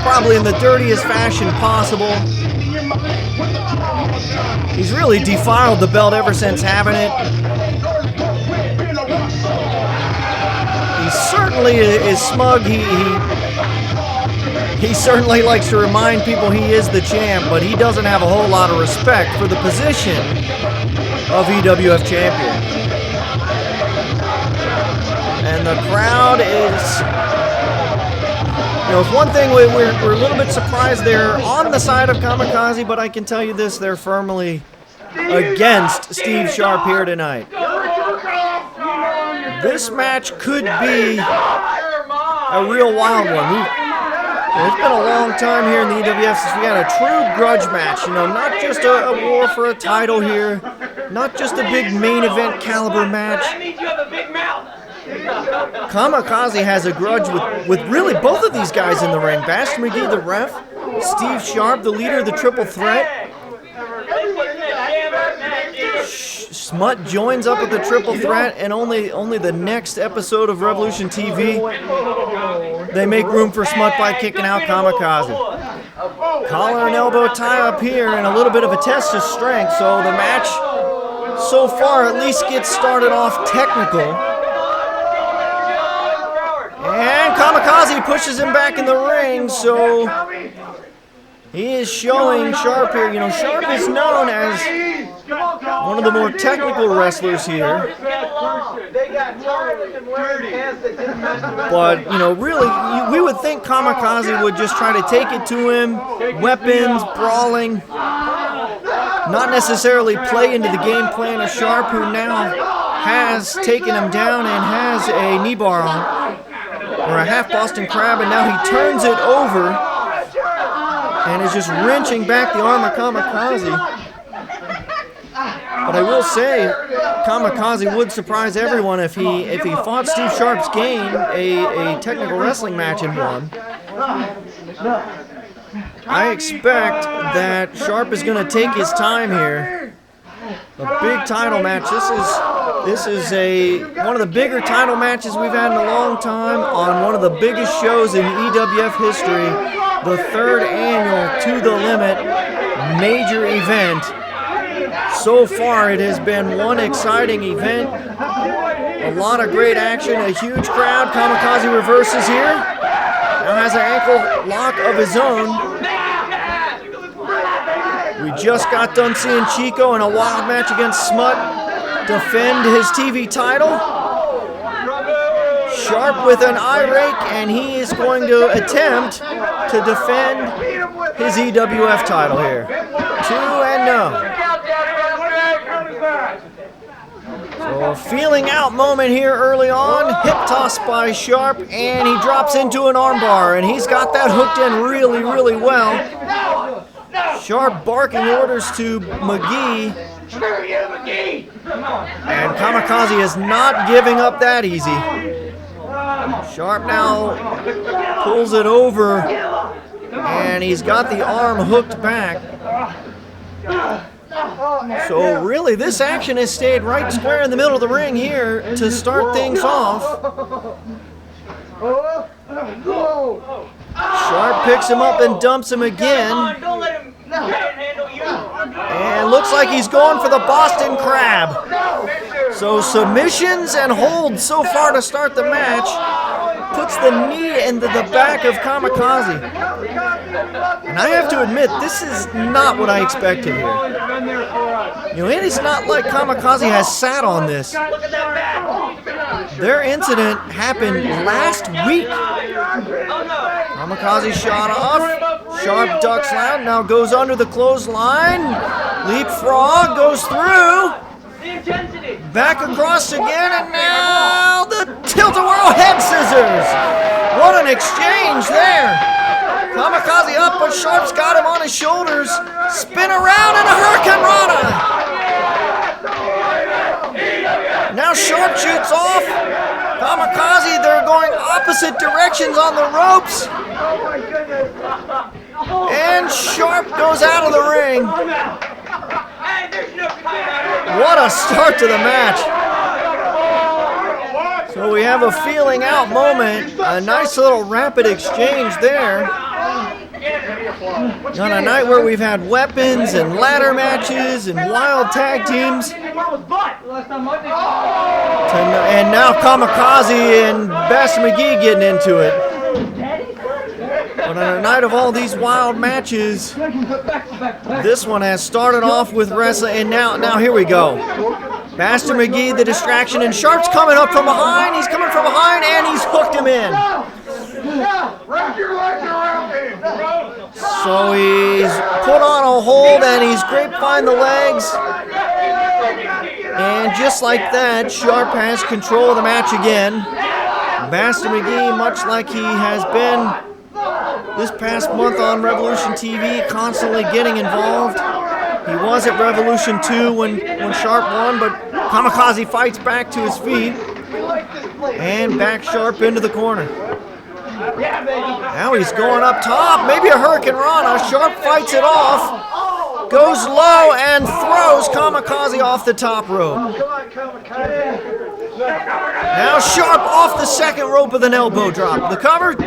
Speaker 2: probably in the dirtiest fashion possible. He's really defiled the belt ever since having it. He certainly is smug. He certainly likes to remind people he is the champ, but he doesn't have a whole lot of respect for the position of EWF champion. And the crowd is, it's one thing we're a little bit surprised they're on the side of Kamikaze, but I can tell you this, they're firmly against Steve Sharpe here tonight. This match could be a real wild one. It's been a long time here in the EWF since we had a true grudge match, not just a war for a title here, not just a big main event caliber match.
Speaker 6: That means you have a big mouth.
Speaker 2: Kamikaze has a grudge with really both of these guys in the ring. Bastard McGee, the ref, Steve Sharpe, the leader of the Triple Threat. Smut joins up with the Triple Threat, and only the next episode of Revolution TV, they make room for Smut by kicking out Kamikaze. Collar and elbow tie up here, and a little bit of a test of strength, so the match so far at least gets started off technical. And Kamikaze pushes him back in the ring, so he is showing Sharpe here. You know, Sharpe is known as one of the more technical wrestlers here. But, you know, really, we would think Kamikaze would just try to take it to him. Weapons, brawling. Not necessarily play into the game plan of Sharpe, who now has taken him down and has a knee bar on. Or a half Boston Crab, and now he turns it over and is just wrenching back the arm of Kamikaze. But I will say, Kamikaze would surprise everyone if he fought Steve Sharpe's game, a technical wrestling match and won. I expect that Sharpe is going to take his time here. A big title match. This is one of the bigger title matches we've had in a long time on one of the biggest shows in EWF history, the 3rd annual To The Limit major event. So far, it has been one exciting event. A lot of great action, a huge crowd. Kamikaze reverses here. Now has an ankle lock of his own. We just got done seeing Chico in a wild match against Smut defend his TV title. Sharpe with an eye rake, and he is going to attempt to defend his EWF title here. 2-0. So a feeling out moment here early on. Hip toss by Sharpe, and he drops into an armbar, and he's got that hooked in really, really well. Sharpe barking orders to McGee. And Kamikaze is not giving up that easy. Sharpe now pulls it over, and he's got the arm hooked back. So really, this action has stayed right square in the middle of the ring here to start things off. Sharpe picks him up and dumps him again. And looks like he's going for the Boston Crab. So submissions and holds so far to start the match. Puts the knee into the back of Kamikaze. And I have to admit, this is not what I expected here. You know, it is not like Kamikaze has sat on this. Their incident happened last week. Kamikaze shot off. Sharpe ducks out, now goes under the clothesline. Leapfrog goes through. Back across again, and now the tilt-a-whirl head scissors. What an exchange there. Kamikaze up, but Sharpe's got him on his shoulders. Spin around and a Hurricane Rana. Now Sharpe shoots off. Kamikaze, they're going opposite directions on the ropes. And Sharpe goes out of the ring. What a start to the match. So we have a feeling out moment. A nice little rapid exchange there. On a night where we've had weapons and ladder matches and wild tag teams. And now Kamikaze and Bastard McGee getting into it. But on a night of all these wild matches, this one has started off with wrestling, and now here we go. Bastard McGee, the distraction, and Sharpe's coming up from behind. He's coming from behind, and he's hooked him in.
Speaker 3: Wrap your legs around him.
Speaker 2: So he's put on a hold, and he's grapevine the legs. And just like that, Sharpe has control of the match again. Bastard McGee, much like he has been this past month on Revolution TV, constantly getting involved. He was at Revolution 2 when Sharpe won, but Kamikaze fights back to his feet and backs Sharpe into the corner. Now he's going up top, maybe a Hurricane Rana. Sharpe fights it off, goes low and throws Kamikaze off the top rope. Now Sharpe off the second rope with an elbow drop. The cover, 2.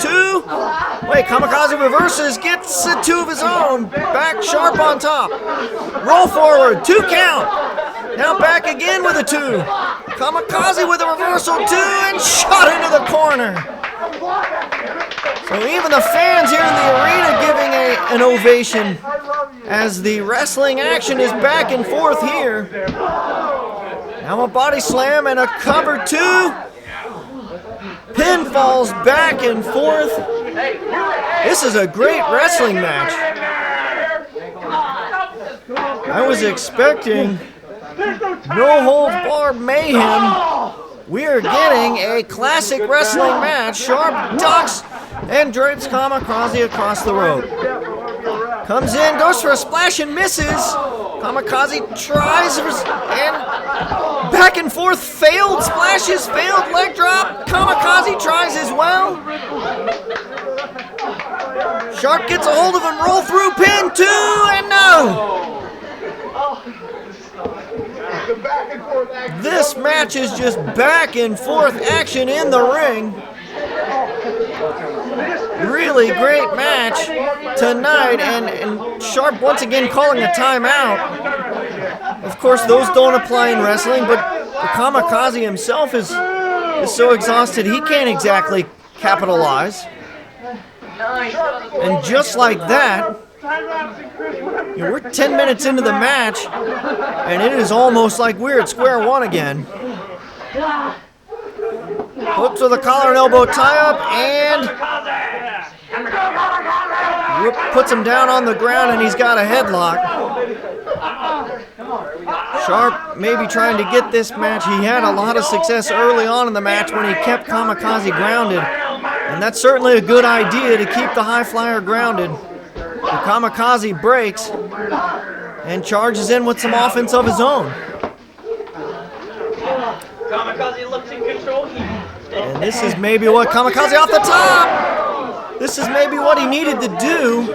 Speaker 2: Wait, Kamikaze reverses, gets it 2 of his own. Back Sharpe on top. Roll forward, 2 count. Now back again with a 2. Kamikaze with a reversal 2 and shot into the corner. So even the fans here in the arena giving an ovation as the wrestling action is back and forth here. Now a body slam and a cover 2. Pinfalls back and forth. This is a great wrestling match. I was expecting no holds barred mayhem. We are getting a classic wrestling match. Sharpe ducks and drapes Kamikaze across the rope. Comes in, goes for a splash and misses. Kamikaze tries and back and forth, failed splashes, failed leg drop. Kamikaze tries as well. Sharpe gets a hold of him, roll through pin 2, and no. This match is just back and forth action in the ring. Really great match tonight, and Sharpe once again calling a timeout. Of course, those don't apply in wrestling, but Kamikaze himself is so exhausted he can't exactly capitalize. And just like that, we're 10 minutes into the match, and it is almost like we're at square one again. Hooks with a collar and elbow tie-up, and puts him down on the ground, and he's got a headlock. Sharpe maybe trying to get this match. He had a lot of success early on in the match when he kept Kamikaze grounded, and that's certainly a good idea to keep the high flyer grounded. The Kamikaze breaks and charges in with some offense of his own.
Speaker 4: Kamikaze looks in control.
Speaker 2: And this is maybe what Kamikaze off the top. This is maybe what he needed to do.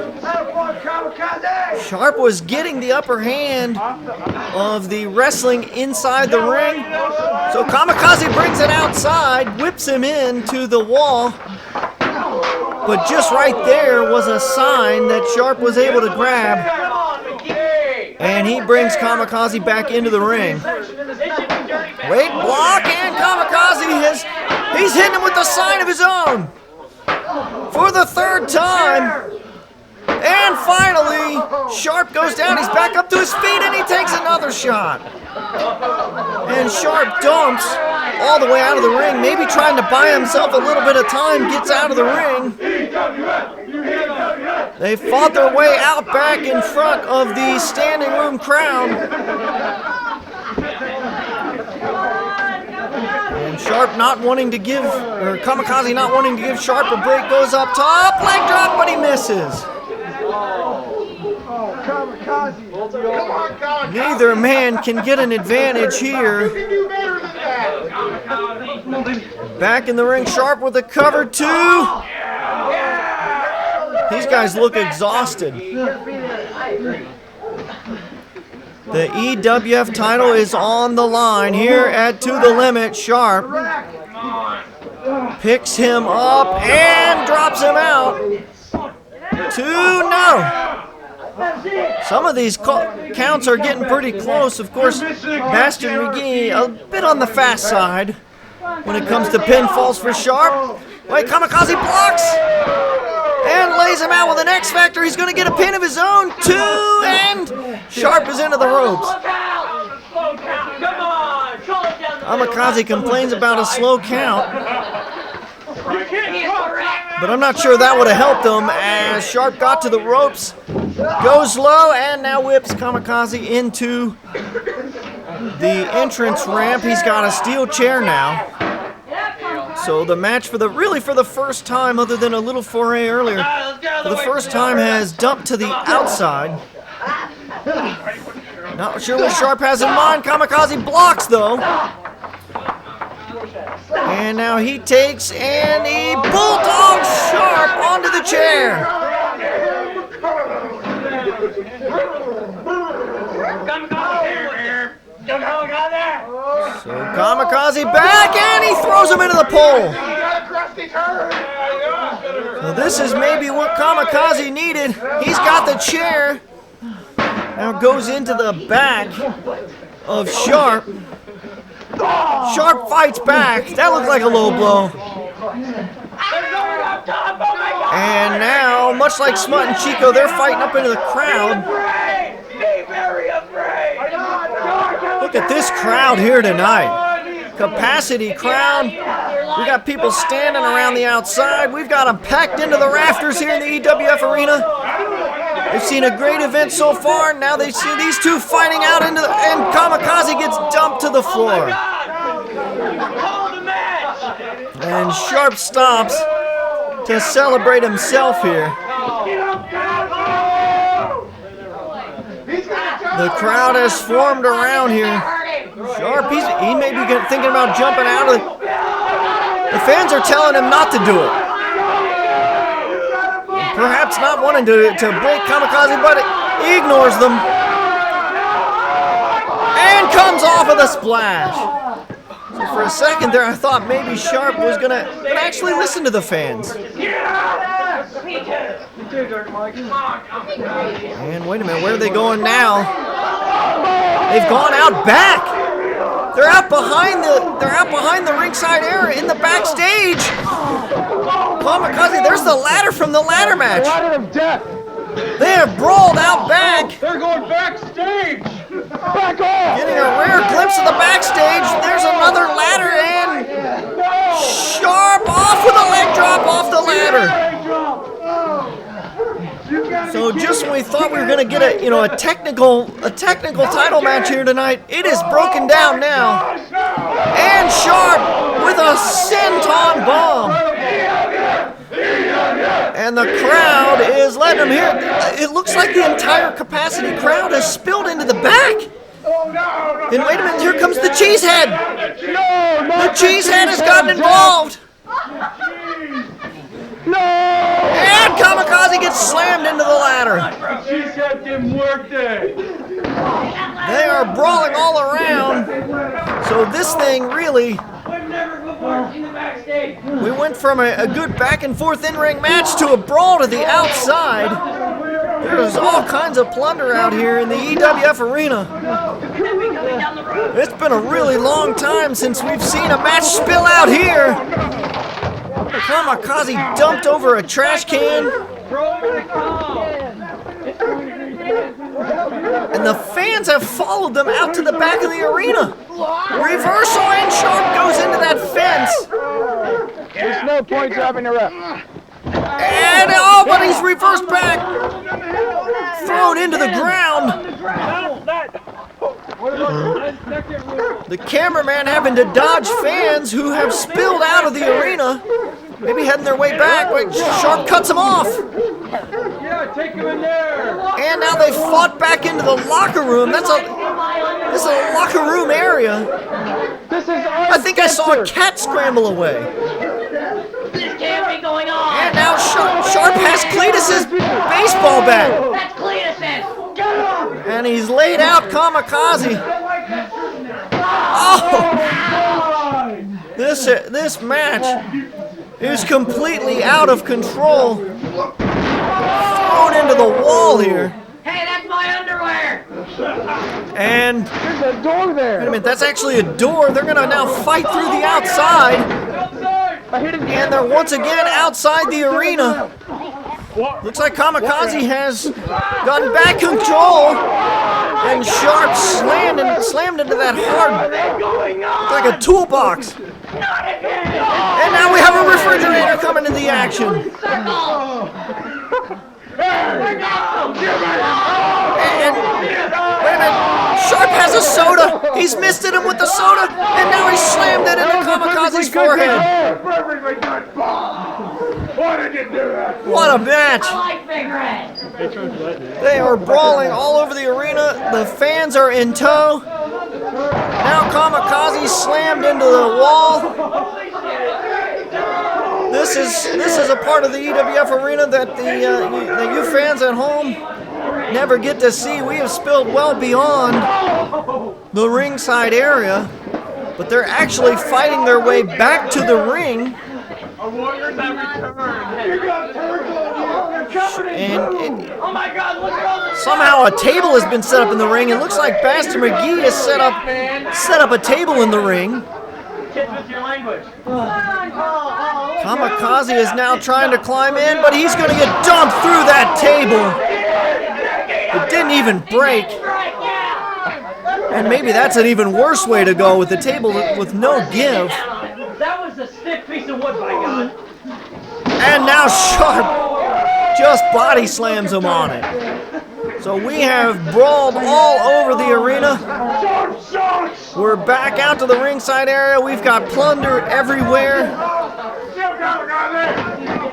Speaker 2: Sharpe was getting the upper hand of the wrestling inside the ring. So Kamikaze brings it outside, whips him into the wall. But just right there was a sign that Sharpe was able to grab. And he brings Kamikaze back into the ring. Wait, block, and Kamikaze he's hitting him with the sign of his own. For the 3rd time. And finally, Sharpe goes down. He's back up to his feet, and he takes another shot. And Sharpe dumps all the way out of the ring, maybe trying to buy himself a little bit of time, gets out of the ring. They fought their way out back in front of the standing room crowd. And Sharpe not wanting to give, or Kamikaze not wanting to give Sharpe a break, goes up top, leg drop, but he misses. Neither man can get an advantage here. Back in the ring, Sharpe with a cover 2. These guys look exhausted. The EWF title is on the line here at To The Limit. Sharpe picks him up and drops him out. 2-0. Some of these counts are getting pretty close. Of course, Bastard McGee a bit on the fast side when it comes to pinfalls for Sharpe. Wait, Kamikaze blocks and lays him out with an X Factor. He's going to get a pin of his own. 2, and Sharpe is into the ropes. Kamikaze complains about a slow count, but I'm not sure that would have helped him as Sharpe got to the ropes, goes low, and now whips Kamikaze into the entrance ramp. He's got a steel chair now. So the match for the first time, other than a little foray earlier, for the first time has dumped to the outside. Not sure what Sharpe has in mind. Kamikaze blocks though. And now he takes and he bulldogs Sharpe onto the chair. So Kamikaze back and he throws him into the pole. So this is maybe what Kamikaze needed. He's got the chair. Now goes into the back. of Sharpe. Sharpe fights back. That looked like a low blow. And now, much like Smut and Chico, they're fighting up into the crowd. Look at this crowd here tonight. Capacity crowd. We got people standing around the outside. We've got them packed into the rafters here in the EWF arena. They've seen a great event so far. Now they see these two fighting out into the, and Kamikaze gets dumped to the floor. And Sharpe stops to celebrate himself here. The crowd has formed around here. Sharpe, he may be thinking about jumping out of the fans are telling him not to do it. Perhaps not wanting to break Kamikaze, but he ignores them. And comes off of the splash. So for a second there, I thought maybe Sharpe was gonna actually listen to the fans. And wait a minute, where are they going now? They've gone out back. They're out behind the ringside area in the backstage. Kamikaze, there's the ladder from the ladder match.
Speaker 3: Ladder of death.
Speaker 2: They have brawled out back.
Speaker 3: They're going backstage. Back off.
Speaker 2: Getting a rare glimpse of the backstage. There's another ladder and Sharpe off with a leg drop off the ladder. So just when we thought we were going to get a technical title match here tonight, it is broken down now. And Sharpe with a senton bomb. And the crowd is letting him hear it. It looks like the entire capacity crowd has spilled into the back. And wait a minute, here comes the cheesehead. The cheesehead has gotten involved.
Speaker 3: No!
Speaker 2: And Kamikaze gets slammed into the ladder.
Speaker 3: Cheesehead didn't work there.
Speaker 2: They are brawling all around. So this thing really... We went from a good back and forth in-ring match to a brawl to the outside. There's all kinds of plunder out here in the EWF arena. It's been a really long time since we've seen a match spill out here. Kamikaze dumped over a trash can. And the fans have followed them out to the back of the arena. Reversal and Sharpe goes into that fence.
Speaker 3: There's no point dropping the ref.
Speaker 2: And but he's reversed back. Thrown into the ground. The cameraman having to dodge fans who have spilled out of the arena. Maybe heading their way back. Wait, Sharpe cuts him off.
Speaker 3: Yeah, take him in there.
Speaker 2: And now they fought back into the locker room. This is a locker room area. I think I saw a cat scramble away.
Speaker 6: This can't be going on.
Speaker 2: And now Sharpe has Cletus's baseball bat.
Speaker 6: That's Cletus's. Get him.
Speaker 2: And he's laid out Kamikaze. Oh! This match is completely out of control. Thrown into the wall here.
Speaker 6: Hey, that's my underwear.
Speaker 2: And
Speaker 3: There's a door there.
Speaker 2: wait a minute, that's actually a door. They're gonna now fight through the outside. And they're once again outside the arena. Looks like Kamikaze has gotten back control. And Sharpe slammed into that hard, like a toolbox. And now we have a refrigerator coming into the action. And wait a minute, Sharpe has a soda. He's misted him with the soda, and now he slammed it into Kamikaze's forehead.
Speaker 3: Why did you do that?
Speaker 2: What a match!
Speaker 6: I like Big Red.
Speaker 2: They are brawling all over the arena. The fans are in tow. Now Kamikaze slammed into the wall. This is a part of the EWF arena that you fans at home never get to see. We have spilled well beyond the ringside area, but they're actually fighting their way back to the ring.
Speaker 3: Warriors have returned.
Speaker 2: And
Speaker 6: Oh my God, look at all this.
Speaker 2: somehow a table has been set up in the ring. It looks like Bastard McGee has set up a table in the ring.
Speaker 6: Kids with your language.
Speaker 2: Kamikaze is now trying to climb in, but he's going to get dumped through that table. It didn't even break. And maybe that's an even worse way to go, with the table with no give.
Speaker 6: That was a stiff piece of wood, by God.
Speaker 2: And now Sharpe just body slams him on it. So we have brawled all over the arena. We're back out to the ringside area. We've got plunder everywhere.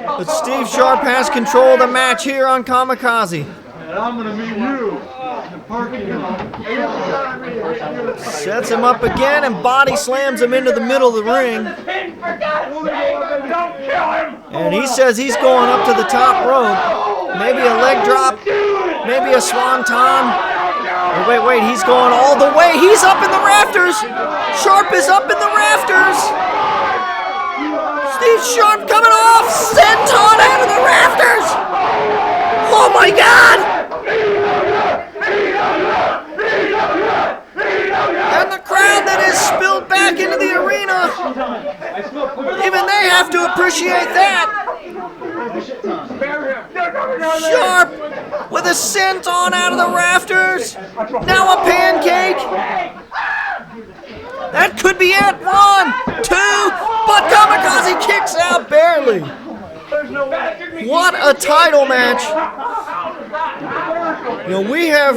Speaker 2: But Steve Sharpe has control of the match here on Kamikaze.
Speaker 5: And I'm gonna meet you in the parking lot.
Speaker 2: Sets him up again and body slams him into the middle of the ring.
Speaker 3: Don't kill him!
Speaker 2: And he says he's going up to the top rope. Maybe a leg drop, maybe a swanton. Wait, he's going all the way. He's up in the rafters. Sharpe is up in the rafters. Steve Sharpe coming off. Senton out of the rafters. Oh my God! And the crowd that is spilled back into the arena, even they have to appreciate that. Sharpe with a senton out of the rafters. Now a pancake. That could be it. 1, 2, but Kamikaze kicks out barely. What a title match. You know, we have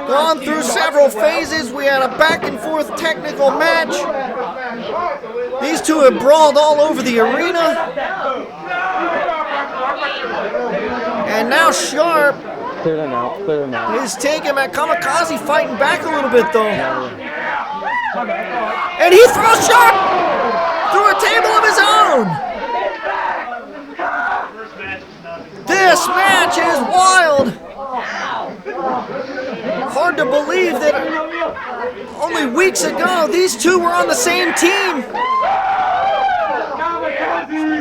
Speaker 2: gone through several phases. We had a back and forth technical match. These two have brawled all over the arena. And now Sharpe is taking him at Kamikaze, fighting back a little bit though. And he throws Sharpe through a table of his own. This match is wild. Hard to believe that only weeks ago these two were on the same team.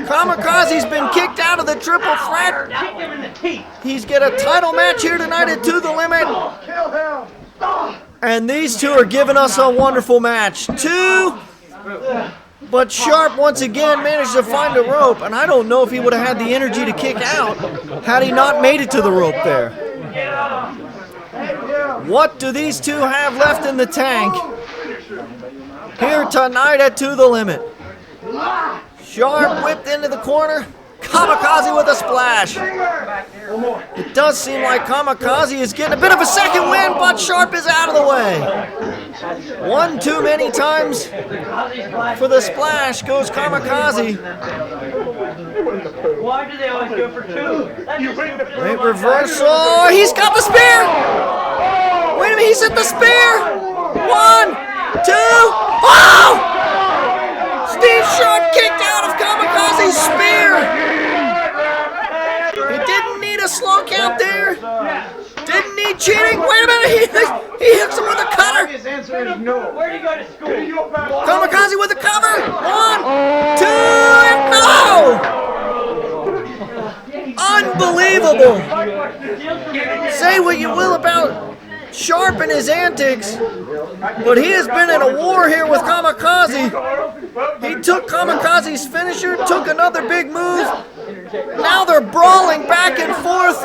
Speaker 2: Kamikaze's been kicked out of the triple threat. He's got a title match here tonight at To The Limit. And these two are giving us a wonderful match. But Sharpe once again managed to find a rope, and I don't know if he would have had the energy to kick out had he not made it to the rope there. What do these two have left in the tank here tonight at To The Limit? Sharpe whipped into the corner. Kamikaze with a splash. It does seem like Kamikaze is getting a bit of a second win, but Sharpe is out of the way. One too many times for the splash goes Kamikaze.
Speaker 6: Why do they always go for two?
Speaker 2: Great reversal. He's got the spear. Wait a minute, he's at the spear. 1, 2. Oh! Steve Sharpe kicked out of Kamikaze's spear. He didn't need a slow count there. Didn't need cheating. Wait a minute, he hits him with a cutter.
Speaker 3: His answer is no.
Speaker 6: Where do you go to school?
Speaker 2: Kamikaze with a cover. 1, 2, and no! Unbelievable. Say what you will about Sharpe and his antics, but he has been in a war here with Kamikaze. He took Kamikaze's finisher, took another big move. Now they're brawling back and forth.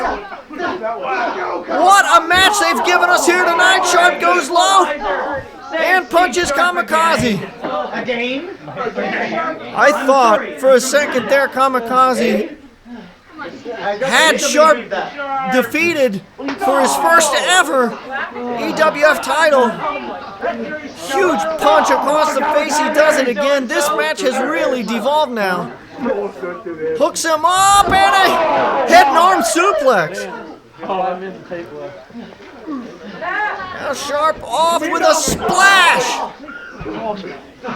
Speaker 2: What a match they've given us here tonight. Sharpe goes low and punches Kamikaze. I thought for a second there Kamikaze had Sharpe defeated for his first ever EWF title. Huge punch across the face. He does it again. This match has really devolved now. Hooks him up and a head and arm suplex. Now Sharpe off with a splash.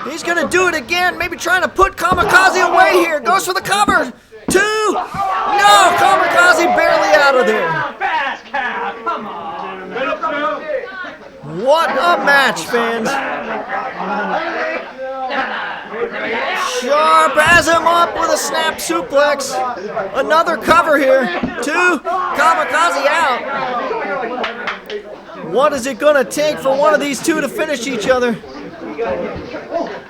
Speaker 2: He's going to do it again, maybe trying to put Kamikaze away here. Goes for the cover. 2. No, Kamikaze barely out of there. What a match, fans. Sharpe has him up with a snap suplex. Another cover here. 2, Kamikaze out. What is it going to take for one of these two to finish each other?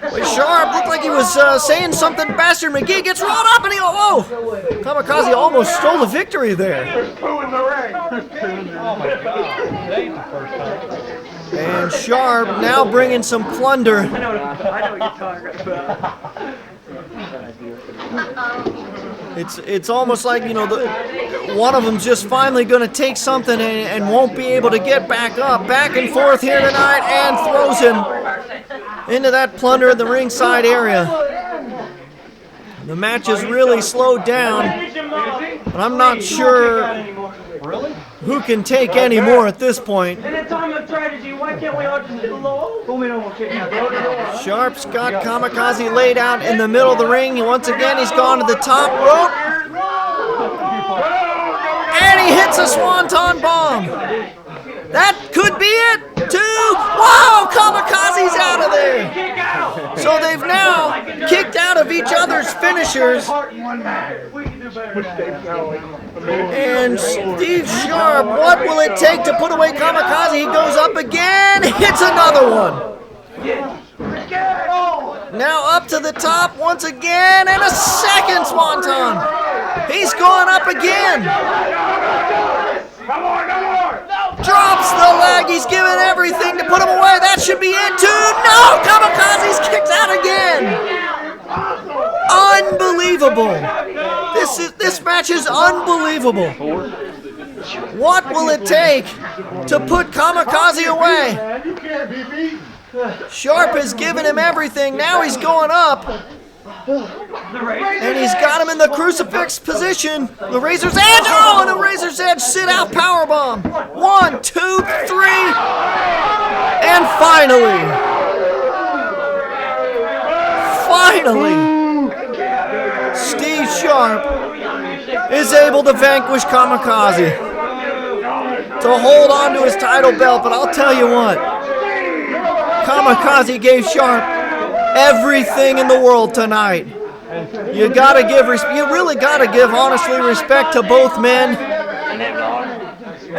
Speaker 2: But Sharpe looked like he was saying something. Bastard McGee gets rolled up and he, whoa! Kamikaze almost stole the victory there. And Sharpe now bringing some plunder.
Speaker 4: I know what you're talking about.
Speaker 2: It's almost like, you know, one of them's just finally going to take something and won't be able to get back up. Back and forth here tonight and throws him into that plunder in the ringside area. The match is really slowed down, but I'm not sure who can take any more at this point.
Speaker 4: In a time of tragedy, why can't we all just get along?
Speaker 2: Sharpe's got Kamikaze laid out in the middle of the ring. Once again, he's gone to the top rope. And he hits a swanton bomb. That could be it. 2. Wow, Kamikaze's out of there. So they've now kicked out of each other's finishers. And Steve Sharpe, what will it take to put away Kamikaze? He goes up again, hits another one. Now up to the top once again, and a second swanton. He's going up again. Drops the leg. He's giving everything to put him away. That should be it too. No, Kamikaze's kicked out again. Unbelievable. This match is unbelievable. What will it take to put Kamikaze away? Sharpe has given him everything. Now he's going up. And he's got him in the crucifix position. The Razor's Edge. Oh, and a Razor's Edge sit-out powerbomb. 1, 2, 3. And finally, Steve Sharpe is able to vanquish Kamikaze to hold on to his title belt. But I'll tell you what, Kamikaze gave Sharpe everything in the world tonight. You gotta give you really gotta give honestly respect to both men.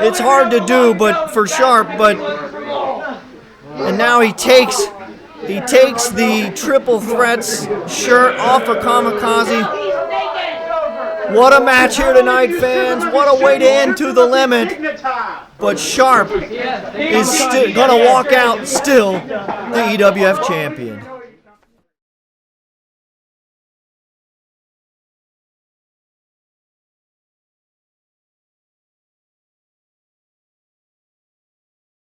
Speaker 2: It's hard to do, but for Sharpe, and now he takes the triple threats shirt off of Kamikaze. What a match here tonight, fans. What a way to end To The Limit. But Sharpe is still gonna walk out still the EWF champion.